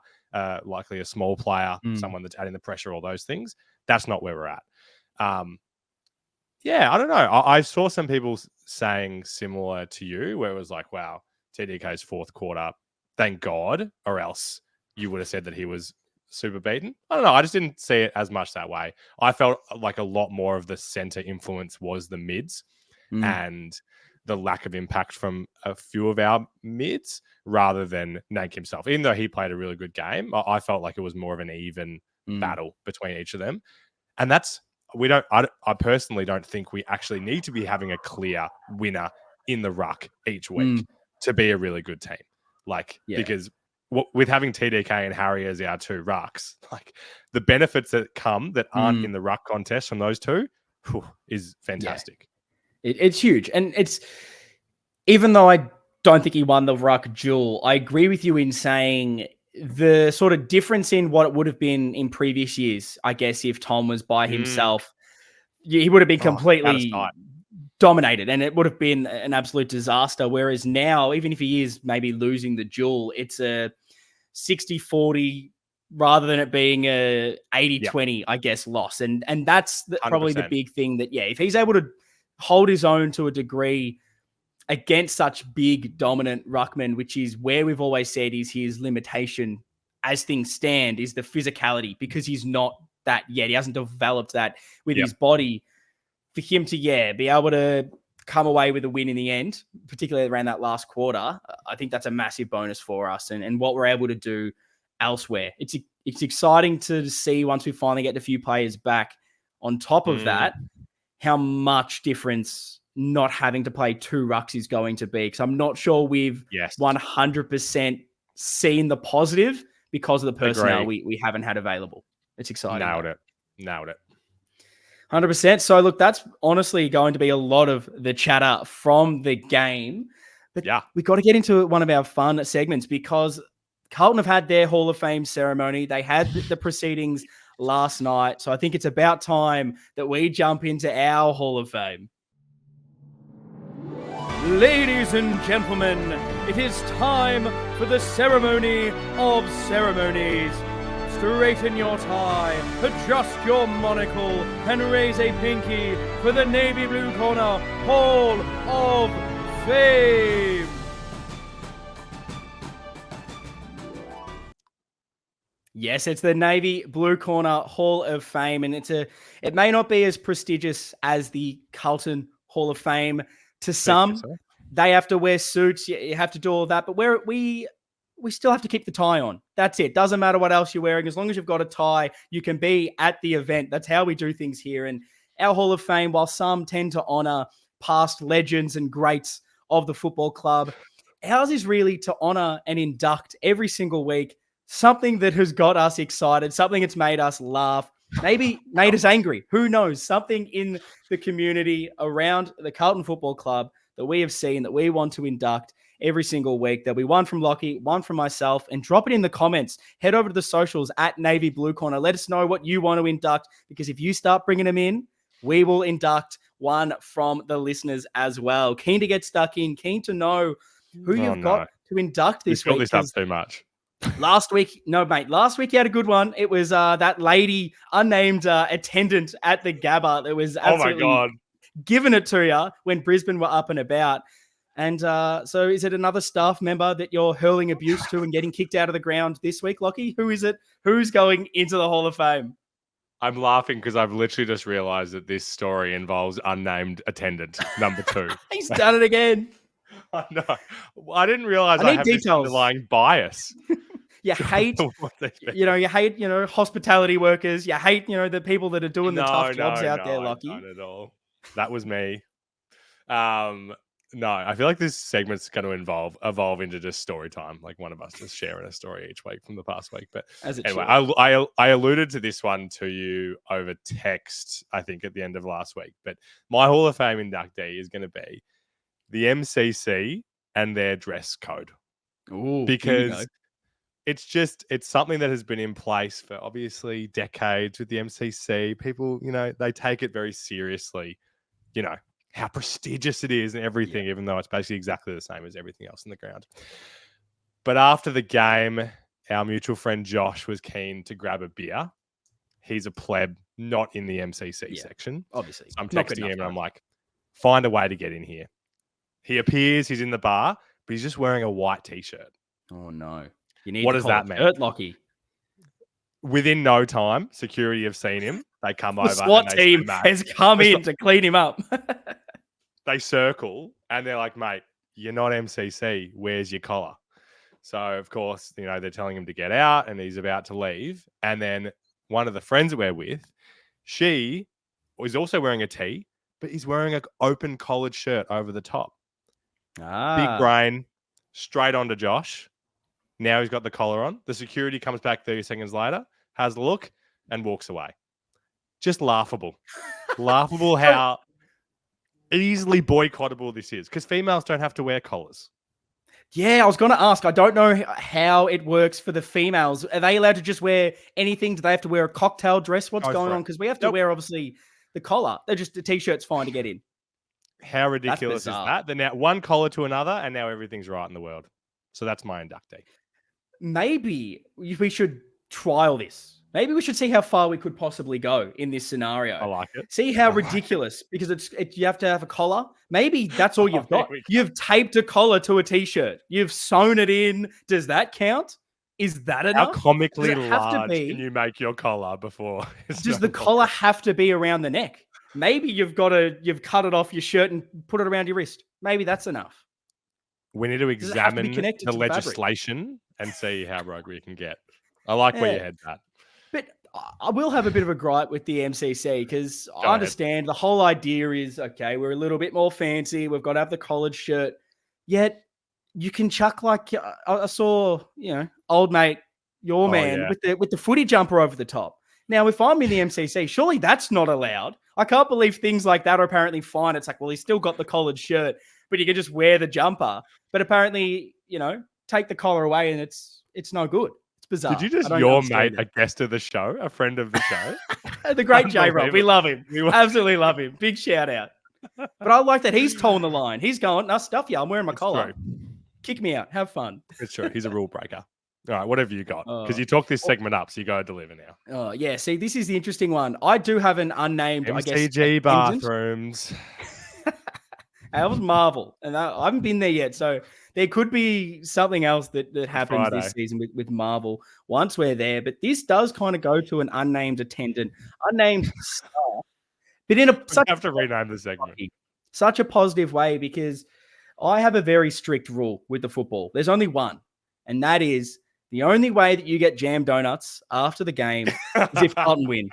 likely a small player, someone that's adding the pressure, all those things, that's not where we're at. I don't know. I saw some people saying similar to you, where it was like, wow, TDK's fourth quarter, thank God, or else you would have said that he was super beaten. I don't know. I just didn't see it as much that way. I felt like a lot more of the center influence was the mids and the lack of impact from a few of our mids rather than Nank himself. Even though he played a really good game, I felt like it was more of an even battle between each of them. And I personally don't think we actually need to be having a clear winner in the ruck each week to be a really good team. Because with having TDK and Harry as our two rucks, like, the benefits that come that aren't in the ruck contest from those two is fantastic. It's huge. And it's, even though I don't think he won the ruck duel, I agree with you in saying the sort of difference in what it would have been in previous years, I guess, if Tom was by himself, he would have been Out of completely sight. dominated and it would have been an absolute disaster. Whereas now, even if he is maybe losing the duel, it's a 60-40 rather than it being a 80-20, I guess, loss. And that's probably the 100%. big thing that, if he's able to hold his own to a degree against such big, dominant ruckmen, which is where we've always said is his limitation as things stand, is the physicality, because he's not that yet. He hasn't developed that with his body. For him to, be able to come away with a win in the end, particularly around that last quarter, I think that's a massive bonus for us and what we're able to do elsewhere. It's exciting to see once we finally get a few players back. On top of that, how much difference not having to play two rucks is going to be, because I'm not sure we've 100% seen the positive because of the personnel we haven't had available. It's exciting. Nailed it. 100%. So look, that's honestly going to be a lot of the chatter from the game. But we got to get into one of our fun segments, because Carlton have had their Hall of Fame ceremony. They had the proceedings last night. So I think it's about time that we jump into our Hall of Fame. Ladies and gentlemen, it is time for the ceremony of ceremonies. Straighten your tie, adjust your monocle, and raise a pinky for the Navy Blue Corner Hall of Fame. Yes, it's the Navy Blue Corner Hall of Fame, and it may not be as prestigious as the Carlton Hall of Fame. To some, they have to wear suits, you have to do all that, but we still have to keep the tie on. That's it. Doesn't matter what else you're wearing. As long as you've got a tie, you can be at the event. That's how we do things here. And our Hall of Fame, while some tend to honor past legends and greats of the football club, ours is really to honor and induct every single week something that has got us excited, something that's made us laugh, maybe made us angry. Who knows? Something in the community around the Carlton Football Club that we have seen that we want to induct every single week. There'll be one from Lockie, one from myself, and drop it in the comments. Head over to the socials at Navy Blue Corner. Let us know what you want to induct, because if you start bringing them in, we will induct one from the listeners as well. Keen to get stuck in, keen to know who you've got to induct this week. This up too much. Last week you had a good one. It was that lady, unnamed attendant at the Gabba that was absolutely giving it to you when Brisbane were up and about. And so is it another staff member that you're hurling abuse to and getting kicked out of the ground this week, Lockie? Who is it? Who's going into the Hall of Fame? I'm laughing because I've literally just realized that this story involves unnamed attendant number 2. He's done it again. I know. I didn't realize I have details. This underlying bias. You hate, hospitality workers. You hate, the people that are doing the tough jobs out there, Lockie. Not at all. That was me. No, I feel like this segment's going to evolve into just story time, like one of us just sharing a story each week from the past week. But anyway, I alluded to this one to you over text, I think, at the end of last week. But my Hall of Fame inductee is going to be the MCC and their dress code. Ooh, because it's something that has been in place for obviously decades with the MCC. People, they take it very seriously, how prestigious it is and everything, even though it's basically exactly the same as everything else in the ground. But after the game, our mutual friend Josh was keen to grab a beer. He's a pleb, not in the MCC section. Obviously. So I'm texting him and I'm like, find a way to get in here. He appears, he's in the bar, but he's just wearing a white t-shirt. Oh no. You need what to does that mean? Shirt, Lockie. Within no time, security have seen him. They come over. The SWAT team has come in to clean him up. They circle and they're like, mate, you're not MCC. Where's your collar? So, of course, they're telling him to get out and he's about to leave. And then one of the friends that we're with, she was also wearing a tee, but he's wearing an open collared shirt over the top. Big brain, straight onto Josh. Now he's got the collar on. The security comes back 30 seconds later, has a look, and walks away. Just laughable. Laughable how easily boycottable this is, because females don't have to wear collars. Yeah, I was going to ask. I don't know how it works for the females. Are they allowed to just wear anything? Do they have to wear a cocktail dress? What's going on? Because we have to wear, obviously, the collar. They're just a t-shirt's fine to get in. How That's ridiculous is bizarre. that? Then now one collar to another, and now everything's right in the world. So that's my inductee. Maybe we should trial this. Maybe we should see how far we could possibly go in this scenario. I like it. See how ridiculous, because you have to have a collar. Maybe that's all you've got. You've taped a collar to a t-shirt. You've sewn it in. Does that count? Is that enough? How comically large can you make your collar before? Does the collar have to be around the neck? Maybe you've cut it off your shirt and put it around your wrist. Maybe that's enough. We need to examine the legislation and see how rogue we can get. I like where your head's at. But I will have a bit of a gripe with the MCC, because I understand the whole idea is, okay, we're a little bit more fancy. We've got to have the collared shirt. Yet you can chuck, like, I saw, old mate, your man, with the footy jumper over the top. Now, if I'm in the MCC, surely that's not allowed. I can't believe things like that are apparently fine. It's like, well, he's still got the collared shirt, but you can just wear the jumper. But apparently, take the collar away and it's no good. It's bizarre. Did you just your mate a guest of the show, a friend of the show? The great J-Rob. We love him. We absolutely love him. Big shout out. But I like that he's toeing the line. He's going, no, stuff you. I'm wearing my collar. True. Kick me out. Have fun. It's true. He's a rule breaker. All right, what have you got? Because you talked this segment up, so you got to deliver now. Oh, yeah. See, this is the interesting one. I do have an unnamed, MCG bathrooms. That was Marvel, and I haven't been there yet. So there could be something else that happens this season with Marvel once we're there. But this does kind of go to an unnamed attendant, unnamed star. But in have to rename the segment. Such a positive way, because I have a very strict rule with the football. There's only one, and that is the only way that you get jam donuts after the game is if Carlton win.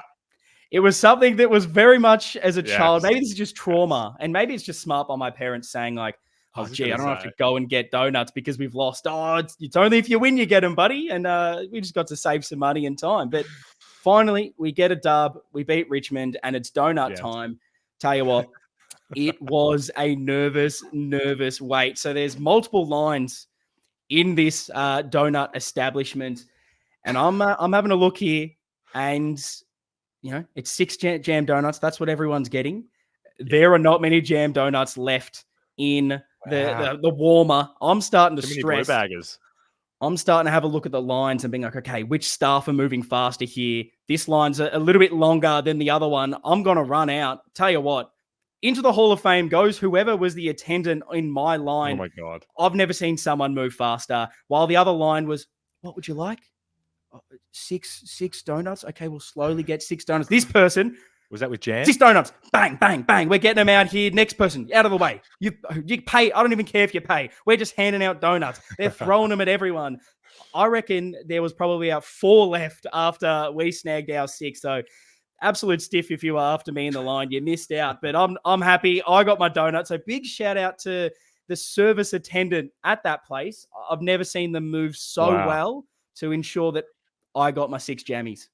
It was something that was very much as a child. Maybe this is just trauma, and maybe it's just smart by my parents saying, like, oh, gee, I don't have to go and get donuts because we've lost. Oh, it's only if you win you get them, buddy. And we just got to save some money and time. But finally, we get a dub. We beat Richmond, and it's donut time. Tell you what, it was a nervous wait. So there's multiple lines in this donut establishment, and I'm having a look here, and it's 6 jam donuts. That's what everyone's getting. There are not many jam donuts left in the warmer. I'm starting to stress. I'm starting to have a look at the lines and being like, okay, which staff are moving faster here? This line's a little bit longer than the other one. I'm going to run out. Tell you what, into the Hall of Fame goes whoever was the attendant in my line. Oh, my God. I've never seen someone move faster. While the other line was, what would you like? 6 donuts. Okay, we'll slowly get 6 donuts. This person, was that with jam? 6 donuts. Bang, bang, bang. We're getting them out here. Next person, out of the way. You pay. I don't even care if you pay. We're just handing out donuts. They're throwing them at everyone. I reckon there was probably about 4 left after we snagged our 6. So absolute stiff if you were after me in the line. You missed out, but I'm happy. I got my donut. So big shout out to the service attendant at that place. I've never seen them move so well to ensure that I got my 6 jammies.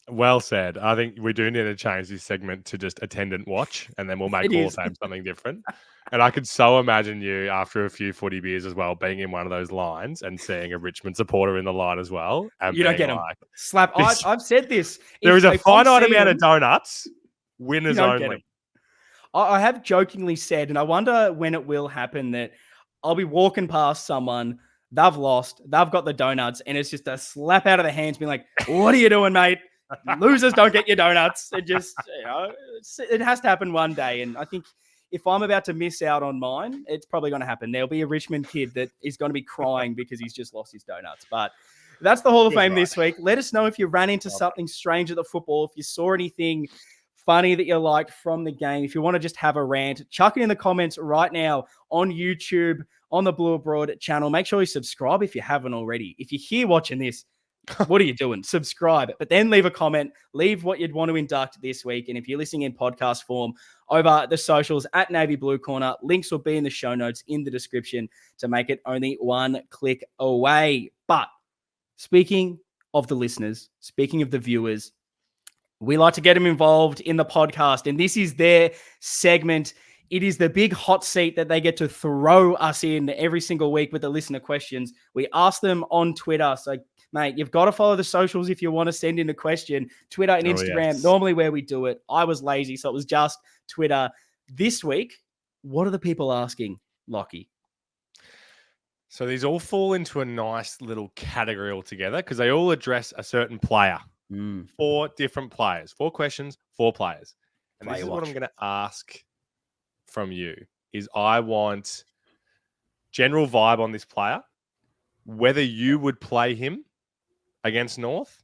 Well said. I think we do need to change this segment to just attendant watch, and then we'll make Hall of Fame something different. And I could so imagine you, after a few footy beers as well, being in one of those lines and seeing a Richmond supporter in the line as well. And you don't get them. Slap. I've said this. There is a finite amount of donuts. Winners only. I have jokingly said, and I wonder when it will happen, that I'll be walking past someone, they've lost, they've got the donuts, and it's just a slap out of the hands being like, what are you doing, mate? Losers don't get your donuts. It just, it has to happen one day. And I think if I'm about to miss out on mine, it's probably going to happen. There'll be a Richmond kid that is going to be crying because he's just lost his donuts. But that's the Hall of Fame this week. Let us know if you ran into something strange at the football, if you saw anything funny that you liked from the game. If you want to just have a rant, chuck it in the comments right now on YouTube, on the Blue Abroad channel. Make sure you subscribe if you haven't already. If you're here watching this, what are you doing? Subscribe, but then leave a comment, leave what you'd want to induct this week. And if you're listening in podcast form, over the socials at Navy Blue Corner, links will be in the show notes in the description to make it only one click away. But speaking of the listeners, speaking of the viewers, we like to get them involved in the podcast, and this is their segment it is the big hot seat that they get to throw us in every single week with the listener questions. We ask them on Twitter. So, mate, you've got to follow the socials if you want to send in a question. Twitter and Instagram, normally where we do it. I was lazy, so it was just Twitter. This week, what are the people asking, Lockie? So these all fall into a nice little category altogether because they all address a certain player. 4 different players, 4 questions, 4 players. And this is what I'm going to ask from you is I want general vibe on this player, whether you would play him against North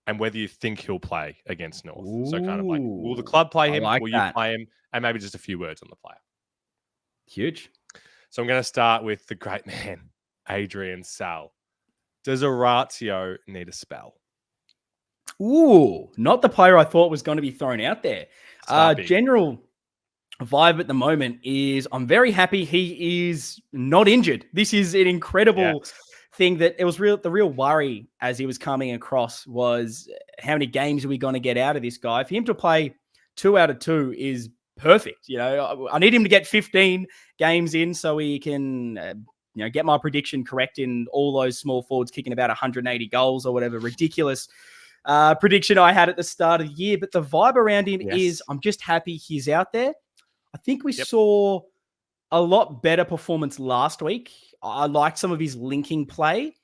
and whether you think he'll play against North. Ooh, so kind of like, will the club play him? Like will you play him? And maybe just a few words on the player. Huge. So I'm going to start with the great man, Adrian Sal. Does Orazio need a spell? Ooh, not the player I thought was going to be thrown out there. General vibe at the moment is I'm very happy he is not injured. This is an incredible thing that it was the real worry as he was coming across was how many games are we going to get out of this guy? For him to play 2 out of 2 is perfect. You know, I need him to get 15 games in so he can get my prediction correct in all those small forwards kicking about 180 goals or whatever ridiculous prediction I had at the start of the year. But the vibe around him is I'm just happy he's out there. I think we saw a lot better performance last week. I liked some of his linking play,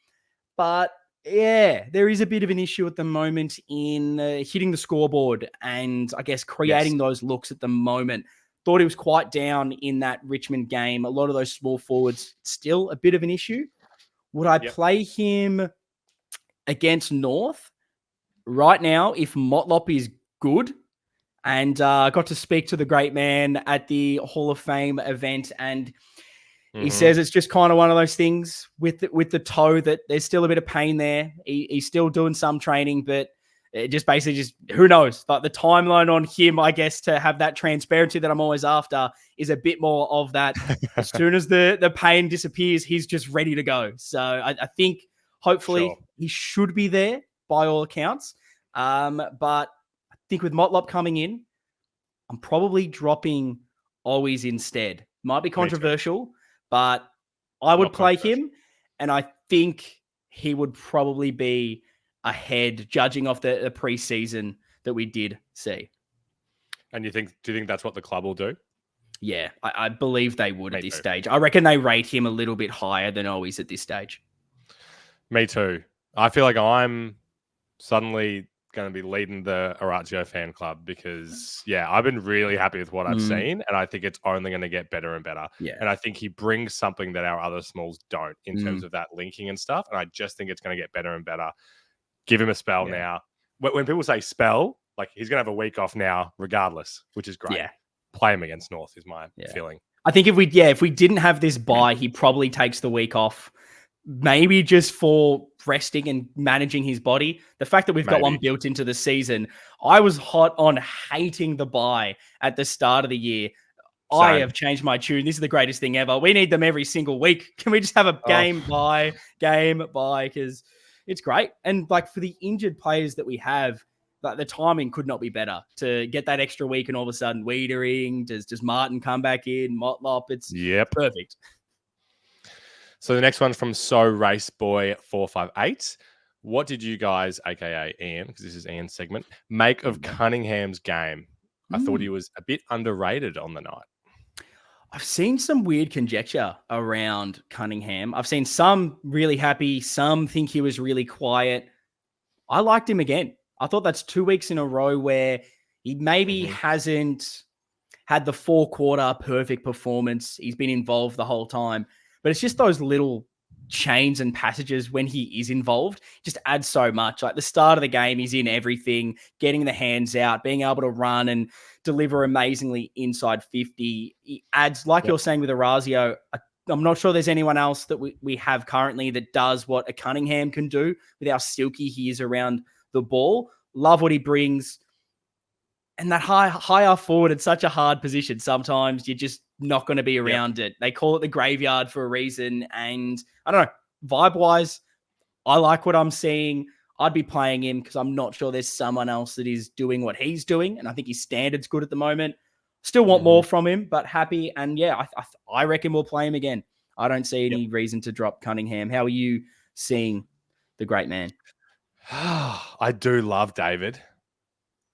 but yeah, there is a bit of an issue at the moment in hitting the scoreboard and I guess creating those looks at the moment. Thought he was quite down in that Richmond game. A lot of those small forwards, still a bit of an issue. Would I play him against North? Right now, if Motlop is good, and I got to speak to the great man at the Hall of Fame event, and he says it's just kind of one of those things with the toe that there's still a bit of pain there. He's still doing some training, but it just basically who knows? Like the timeline on him, I guess, to have that transparency that I'm always after is a bit more of that. As soon as the pain disappears, he's just ready to go. So I think hopefully he should be there by all accounts. But I think with Motlop coming in, I'm probably dropping Owies instead. Might be controversial, but I would play him, and I think he would probably be ahead, judging off the preseason that we did see. And do you think that's what the club will do? Yeah, I believe they would at this stage. I reckon they rate him a little bit higher than Owies at this stage. Me too. I feel like I'm suddenly going to be leading the Orazio fan club because, I've been really happy with what I've seen, and I think it's only going to get better and better. Yeah. And I think he brings something that our other smalls don't in terms of that linking and stuff, and I just think it's going to get better and better. Give him a spell now. When people say spell, like he's going to have a week off now regardless, which is great. Yeah. Play him against North is my feeling. I think if we didn't have this bye, he probably takes the week off. Maybe just for resting and managing his body. The fact that we've got one built into the season, I was hot on hating the bye at the start of the year. Same. I have changed my tune. This is the greatest thing ever. We need them every single week. Can we just have a game bye? Because it's great. And like for the injured players that we have, like the timing could not be better to get that extra week and all of a sudden Wiedering, does Martin come back in, Motlop? It's perfect. So the next one's from Raceboy458. What did you guys, aka Ian, because this is Ian's segment, make of Cunningham's game? I thought he was a bit underrated on the night. I've seen some weird conjecture around Cunningham. I've seen some really happy, some think he was really quiet. I liked him again. I thought that's 2 weeks in a row where he maybe hasn't had the 4-quarter perfect performance. He's been involved the whole time. But it's just those little chains and passages when he is involved just adds so much. Like the start of the game, he's in everything, getting the hands out, being able to run and deliver amazingly inside 50. He adds, like you're saying with Orazio, I'm not sure there's anyone else that we have currently that does what a Cunningham can do with how silky he is around the ball. Love what he brings. And that high forward, it's such a hard position. Sometimes you're just not going to be around it. They call it the graveyard for a reason. And I don't know, vibe-wise, I like what I'm seeing. I'd be playing him because I'm not sure there's someone else that is doing what he's doing. And I think his standard's good at the moment. Still want more from him, but happy. And yeah, I reckon we'll play him again. I don't see any reason to drop Cunningham. How are you seeing the great man? I do love David.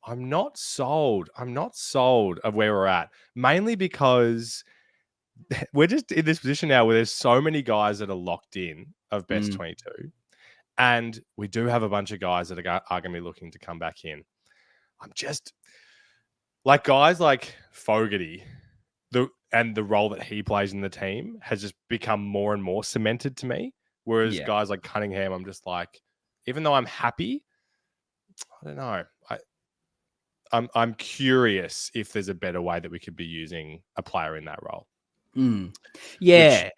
I'm not sold. I'm not sold of where we're at, mainly because we're just in this position now where there's so many guys that are locked in of best 22. And we do have a bunch of guys that are going to be looking to come back in. I'm just like guys like Fogarty, the role that he plays in the team has just become more and more cemented to me. Whereas guys like Cunningham, I'm just like, even though I'm happy, I don't know. I'm curious if there's a better way that we could be using a player in that role. Yeah.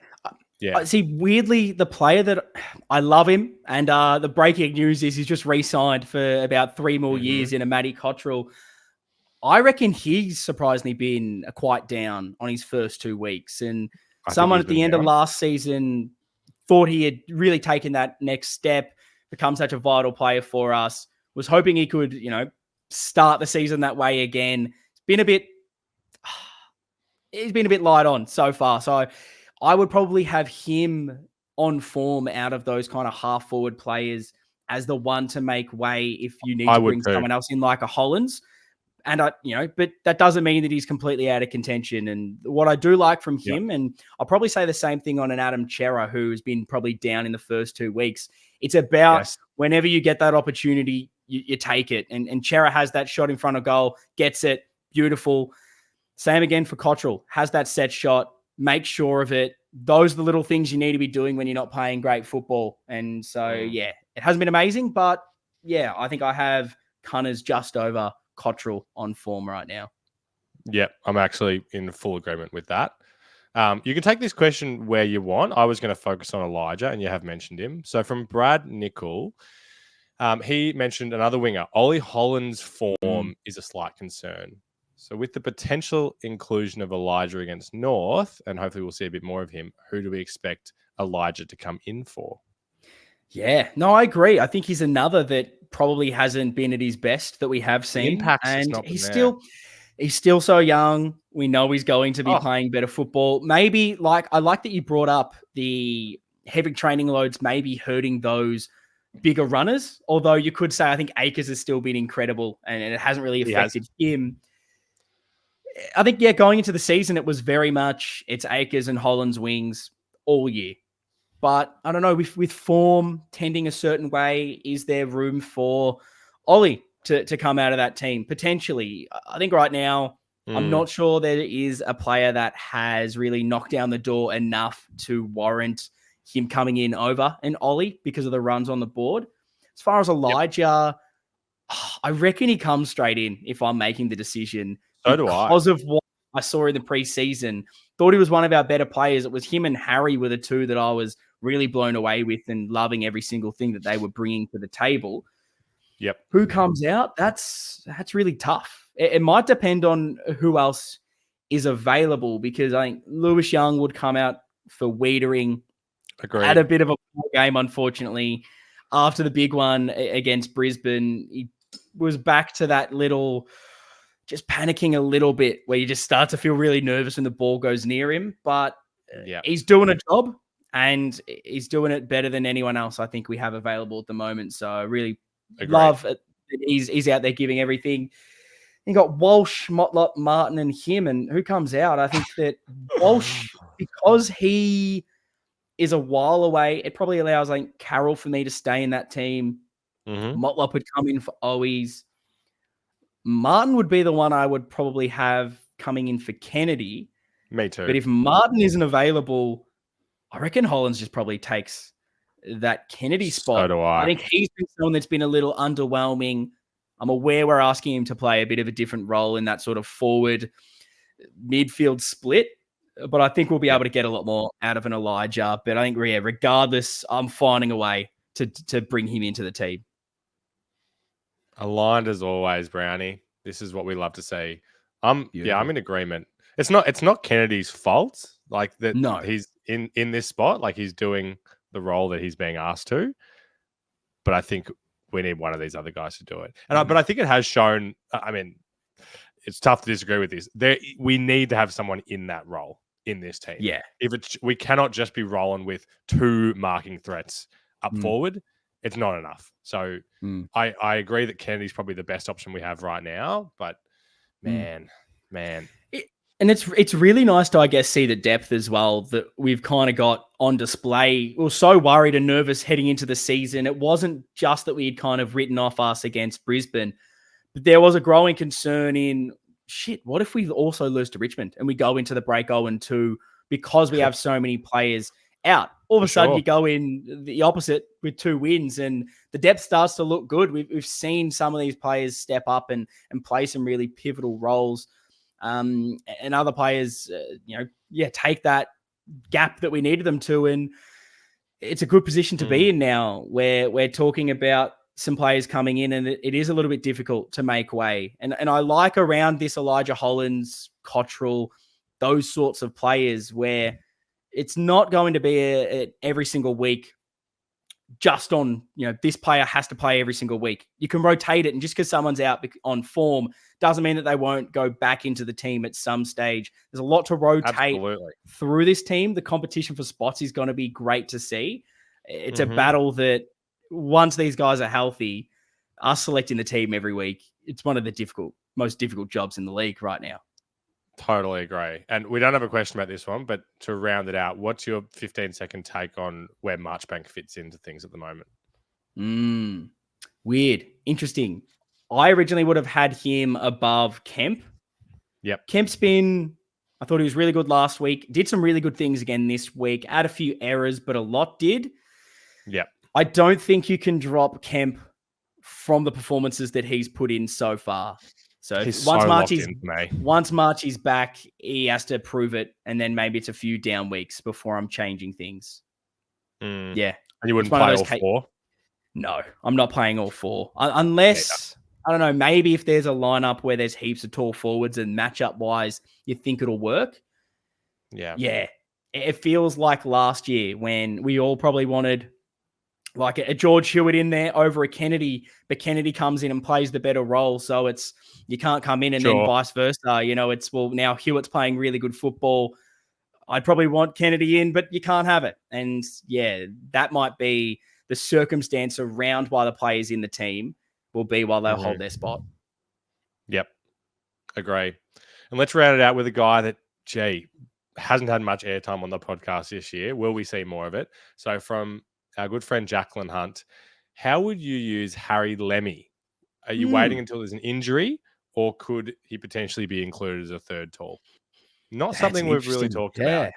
Yeah. See, weirdly, the player that I love him, and the breaking news is he's just re-signed for about 3 more years in a Matty Cottrell. I reckon he's surprisingly been quite down on his first 2 weeks. And someone at the end of last season thought he had really taken that next step, become such a vital player for us, was hoping he could, start the season that way again. He's been a bit light on so far. So I would probably have him on form out of those kind of half forward players as the one to make way if you need to bring someone else in like a Hollands. And but that doesn't mean that he's completely out of contention. And what I do like from him, and I'll probably say the same thing on an Adam Chera, who's been probably down in the first 2 weeks. It's about whenever you get that opportunity, you take it. And Chera has that shot in front of goal, gets it, beautiful. Same again for Cottrell, has that set shot, make sure of it. Those are the little things you need to be doing when you're not playing great football. And so, it hasn't been amazing, but I think I have Cunners just over Cottrell on form right now. Yep, I'm actually in full agreement with that. You can take this question where you want. I was going to focus on Elijah, and you have mentioned him. So from Brad Nickel, he mentioned another winger. Ollie Holland's form is a slight concern. So with the potential inclusion of Elijah against North, and hopefully we'll see a bit more of him, who do we expect Elijah to come in for? Yeah, no, I agree. I think he's another that probably hasn't been at his best that we have seen. Impact's and not he's still so young. We know he's going to be playing better football. Maybe I like that you brought up the heavy training loads maybe hurting those bigger runners. Although you could say I think Akers has still been incredible and it hasn't really affected him. I think, going into the season, it was very much it's Akers and Holland's wings all year. But I don't know, with form tending a certain way, is there room for Ollie to come out of that team? Potentially. I think right now, I'm not sure there is a player that has really knocked down the door enough to warrant him coming in over an Ollie because of the runs on the board. As far as Elijah, I reckon he comes straight in if I'm making the decision. So do I. Because of what I saw in the preseason. Thought he was one of our better players. It was him and Harry were the two that I was really blown away with and loving every single thing that they were bringing to the table. Yep. Who comes out? That's really tough. It might depend on who else is available because I think Lewis Young would come out for Wiedering. Agreed. Had a bit of a poor game, unfortunately. After the big one against Brisbane, he was back to that little just panicking a little bit where you just start to feel really nervous when the ball goes near him. But he's doing a job and he's doing it better than anyone else I think we have available at the moment. So I really love that he's out there giving everything. You got Walsh, Motlop, Martin, and him. And who comes out? I think that Walsh, because he is a while away, it probably allows Carroll for me to stay in that team. Motlop would come in for Owies. Martin would be the one I would probably have coming in for Kennedy. Me too. But if Martin isn't available, I reckon Hollands just probably takes that Kennedy spot. So do I. I think he's been someone that's been a little underwhelming. I'm aware we're asking him to play a bit of a different role in that sort of forward midfield split, but I think we'll be able to get a lot more out of an Elijah. But I think, regardless, I'm finding a way to bring him into the team. Aligned as always, Brownie. This is what we love to see. I'm in agreement. It's not Kennedy's fault. He's in this spot. He's doing the role that he's being asked to. But I think we need one of these other guys to do it. But I think it has shown. I mean, it's tough to disagree with this. We need to have someone in that role in this team. Yeah. We cannot just be rolling with 2 marking threats up forward. It's not enough. So I agree that Kennedy's probably the best option we have right now, but man. And it's really nice to, I guess, see the depth as well that we've kind of got on display. We were so worried and nervous heading into the season. It wasn't just that we had kind of written off us against Brisbane, but there was a growing concern in, what if we also lose to Richmond and we go into the break 0-2 because we have so many players out? All of a sudden, you go in the opposite with 2 wins and the depth starts to look good. We've seen some of these players step up and play some really pivotal roles. And other players, take that gap that we needed them to. And it's a good position to be in now where we're talking about some players coming in and it is a little bit difficult to make way. And I like around this Elijah Hollands, Cottrell, those sorts of players where it's not going to be every single week just on, this player has to play every single week. You can rotate it. And just because someone's out on form doesn't mean that they won't go back into the team at some stage. There's a lot to rotate through this team. The competition for spots is going to be great to see. It's a battle that once these guys are healthy, us selecting the team every week, it's one of the most difficult jobs in the league right now. Totally agree. And we don't have a question about this one, but to round it out, what's your 15-second take on where Marchbank fits into things at the moment? Weird. Interesting. I originally would have had him above Kemp. Yep. Kemp's I thought he was really good last week. Did some really good things again this week. Had a few errors, but a lot did. Yep. I don't think you can drop Kemp from the performances that he's put in so far. So once Marchie's back, he has to prove it, and then maybe it's a few down weeks before I'm changing things. Yeah. And you wouldn't play all 4? No, I'm not playing all 4. Unless, I don't know, maybe if there's a lineup where there's heaps of tall forwards and matchup-wise, you think it'll work. Yeah. Yeah. It feels like last year when we all probably wanted like a George Hewitt in there over a Kennedy, but Kennedy comes in and plays the better role. So you can't come in and then vice versa. Now Hewitt's playing really good football. I'd probably want Kennedy in, but you can't have it. And yeah, that might be the circumstance around why the players in the team will be while they'll hold their spot. Yep. Agree. And let's round it out with a guy that, hasn't had much airtime on the podcast this year. Will we see more of it? So from our good friend Jacqueline Hunt, how would you use Harry Lemmy? Are you waiting until there's an injury, or could he potentially be included as a third tall? That's something we've really talked about.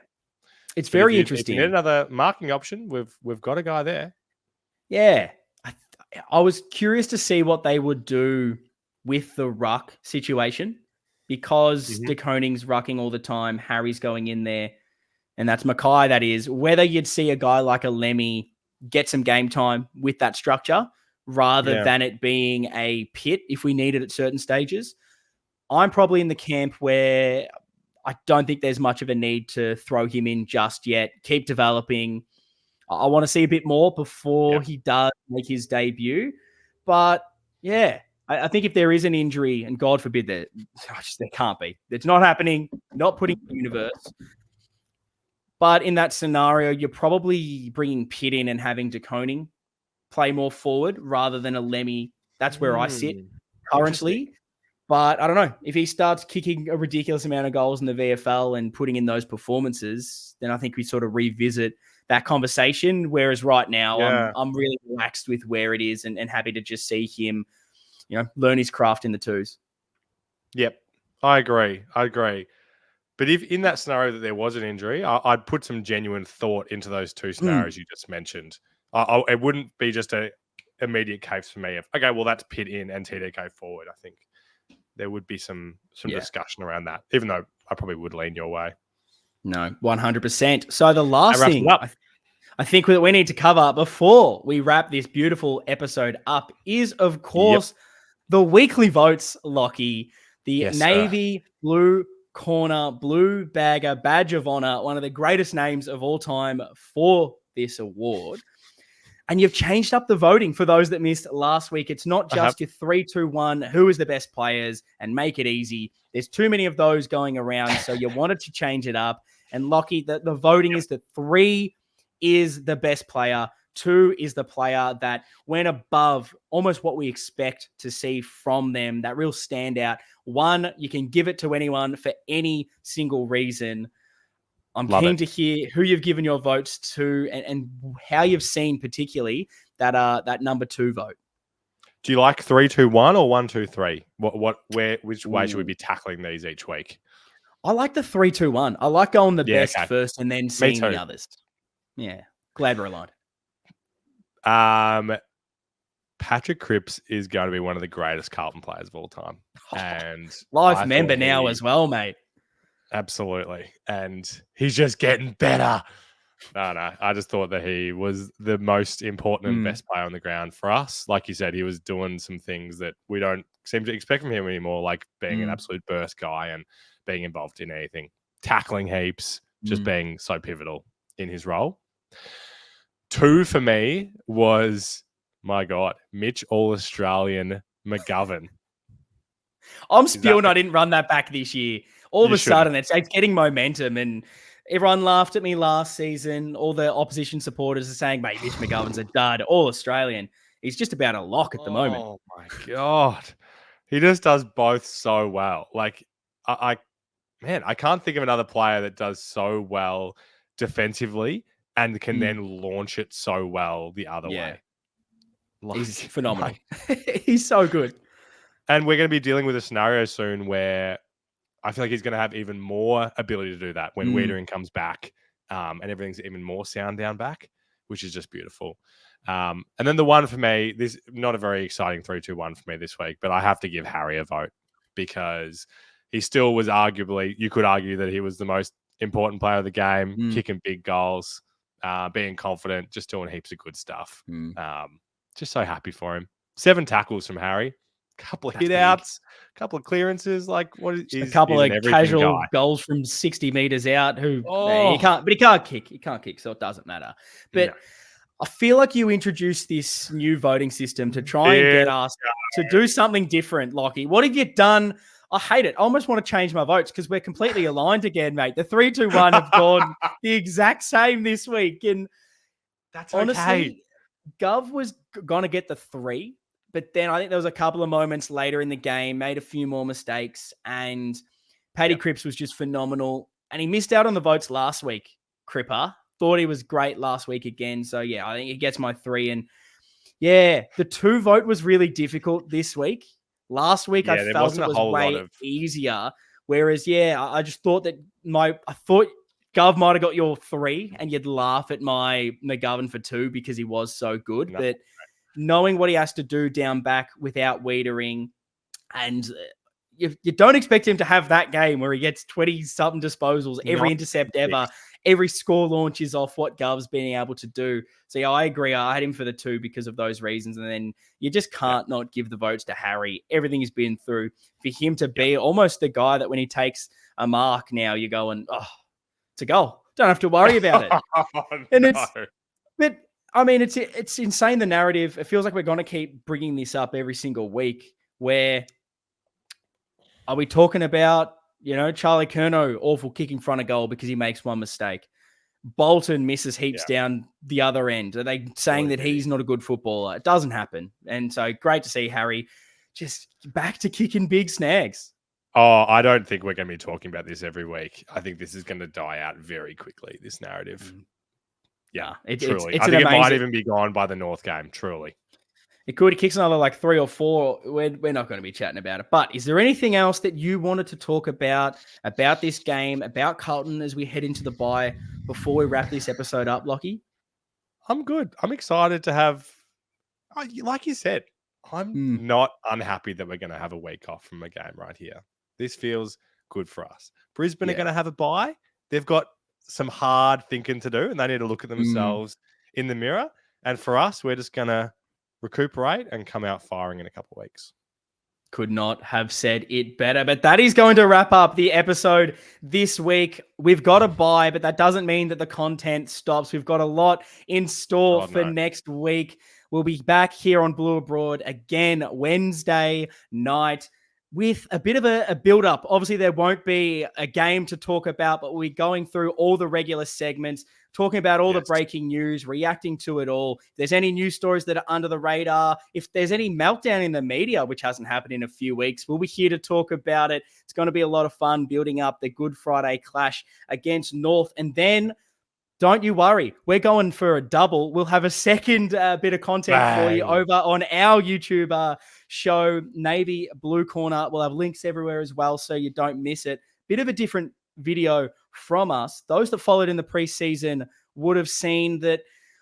It's very interesting. If you need another marking option, we've got a guy there. Yeah. I was curious to see what they would do with the ruck situation because De Koning's rucking all the time. Harry's going in there, and that's Mackay, that is. Whether you'd see a guy like a Lemmy get some game time with that structure rather than it being a pit if we need it at certain stages. I'm probably in the camp where I don't think there's much of a need to throw him in just yet. Keep developing. I want to see a bit more before he does make his debut. But yeah, I think if there is an injury, and God forbid there can't be. It's not happening. Not putting in the universe. But in that scenario, you're probably bringing Pitt in and having De Koning play more forward rather than a Lemmy. That's where I sit currently. But I don't know. If he starts kicking a ridiculous amount of goals in the VFL and putting in those performances, then I think we sort of revisit that conversation. Whereas right now, I'm really relaxed with where it is and happy to just see him, learn his craft in the twos. Yep, I agree. But if in that scenario that there was an injury, I'd put some genuine thought into those 2 scenarios you just mentioned. It wouldn't be just a immediate case for me of, okay, well, that's Pitt in and TDK forward. I think there would be some discussion around that, even though I probably would lean your way. No, 100%. So the last thing I think that we need to cover before we wrap this beautiful episode up is, of course, the weekly votes, Lockie. The Navy Blue Corner Blue Bagger Badge of Honor, one of the greatest names of all time for this award. And you've changed up the voting for those that missed last week. It's not just your 3-2-1, who is the best players, and make it easy. There's too many of those going around, so you wanted to change it up. And Lockie, the voting is that 3 is the best player, 2 is the player that went above almost what we expect to see from them, that real standout. 1, you can give it to anyone for any single reason. I'm keen to hear who you've given your votes to and how you've seen particularly that number 2 vote. Do you like 3-2-1 or 1-2-3? Which way should we be tackling these each week? I like the 3-2-1. I like going the best first and then seeing the others. Yeah, glad we're aligned. Patrick Cripps is going to be one of the greatest Carlton players of all time, and life member now as well, mate. Absolutely. And he's just getting better. No. I just thought that he was the most important and best player on the ground for us. Like you said, he was doing some things that we don't seem to expect from him anymore, like being an absolute burst guy and being involved in anything, tackling heaps, just being so pivotal in his role. 2 for me was, my God, Mitch All-Australian McGovern. I'm spewing I didn't run that back this year. All of a sudden, it's getting momentum, and everyone laughed at me last season. All the opposition supporters are saying, mate, Mitch McGovern's a dud, All-Australian. He's just about a lock at the moment. Oh, my God. He just does both so well. Like, I can't think of another player that does so well defensively and can then launch it so well the other way. Like, he's phenomenal. He's so good. And we're going to be dealing with a scenario soon where I feel like he's going to have even more ability to do that when Wiedering comes back and everything's even more sound down back, which is just beautiful. And then the 1 for me, this not a very exciting 3-2-1 for me this week, but I have to give Harry a vote because he still was arguably, you could argue that he was the most important player of the game, kicking big goals, being confident, just doing heaps of good stuff. Just so happy for him. 7 tackles from Harry. Couple of hit outs, couple of clearances, like what is a couple of casual goals from 60 meters out. He can't kick. He can't kick, so it doesn't matter. But I feel like you introduced this new voting system to try and get us to do something different, Lockie. What have you done? I hate it. I almost want to change my votes because we're completely aligned again, mate. The 3-2-1 have gone the exact same this week, and that's honestly, Gov was gonna get the 3. But then I think there was a couple of moments later in the game, made a few more mistakes, and Paddy Cripps was just phenomenal. And he missed out on the votes last week, Cripper. Thought he was great last week again. So, yeah, I think he gets my 3. And, yeah, the 2 vote was really difficult this week. Last week, I felt it was way easier. Whereas, I just thought that I thought Gov might have got your 3, and you'd laugh at my McGovern for 2 because he was so good. No. But knowing what he has to do down back without Wiedering, and you don't expect him to have that game where he gets 20-something disposals, every intercept ever, every score launch is off what Gov's been able to do. So, I agree. I had him for the 2 because of those reasons. And then you just can't not give the votes to Harry. Everything he's been through. For him to be almost the guy that when he takes a mark now, you're going, it's a goal. Don't have to worry about it. But I mean, it's insane, the narrative. It feels like we're going to keep bringing this up every single week. Where are we talking about, Charlie Curnow, awful kick in front of goal because he makes one mistake. Bolton misses heaps down the other end. Are they saying that he's not a good footballer? It doesn't happen. And so great to see Harry just back to kicking big snags. Oh, I don't think we're going to be talking about this every week. I think this is going to die out very quickly, this narrative. Yeah, truly. I think it might even be gone by the North game, truly. It could. He kicks another 3 or 4. We're not going to be chatting about it. But is there anything else that you wanted to talk about this game, about Carlton as we head into the bye before we wrap this episode up, Lockie? I'm good. I'm excited to have, like you said, I'm not unhappy that we're going to have a week off from a game right here. This feels good for us. Brisbane are going to have a bye. They've got some hard thinking to do, and they need to look at themselves in the mirror. And for us, we're just going to recuperate and come out firing in a couple of weeks. Could not have said it better. But that is going to wrap up the episode this week. We've got a bye, but that doesn't mean that the content stops. We've got a lot in store for next week. We'll be back here on Blue Abroad again Wednesday night with a bit of a build-up. Obviously, there won't be a game to talk about, but we'll be going through all the regular segments, talking about all the breaking news, reacting to it all. If there's any news stories that are under the radar, if there's any meltdown in the media, which hasn't happened in a few weeks, we'll be here to talk about it. It's going to be a lot of fun building up the Good Friday clash against North. And then don't you worry, we're going for a double. We'll have a second bit of content for you over on our YouTube show, Navy Blue Corner. We'll have links everywhere as well, so you don't miss it. Bit of a different video from us. Those that followed in the preseason would have seen that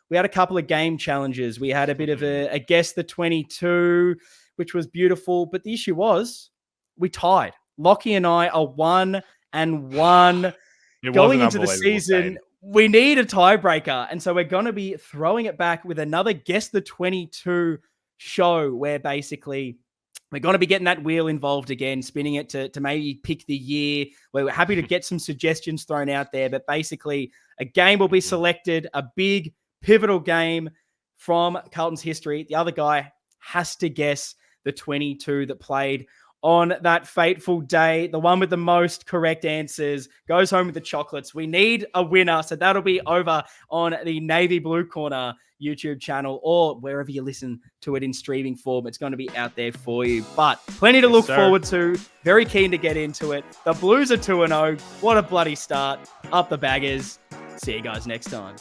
we had a couple of game challenges. We had a bit of a guess the 22, which was beautiful. But the issue was we tied. Lockie and I are 1-1. Going into the season, we need a tiebreaker. And so we're going to be throwing it back with another Guess the 22 show where basically we're going to be getting that wheel involved again, spinning it to maybe pick the year. We're happy to get some suggestions thrown out there. But basically, a game will be selected, a big pivotal game from Carlton's history. The other guy has to guess the 22 that played on that fateful day. The one with the most correct answers goes home with the chocolates. We need a winner. So that'll be over on the Navy Blue Corner YouTube channel or wherever you listen to it in streaming form. It's going to be out there for you. But plenty to look forward to. Very keen to get into it. The Blues are 2-0. What a bloody start. Up the baggers. See you guys next time.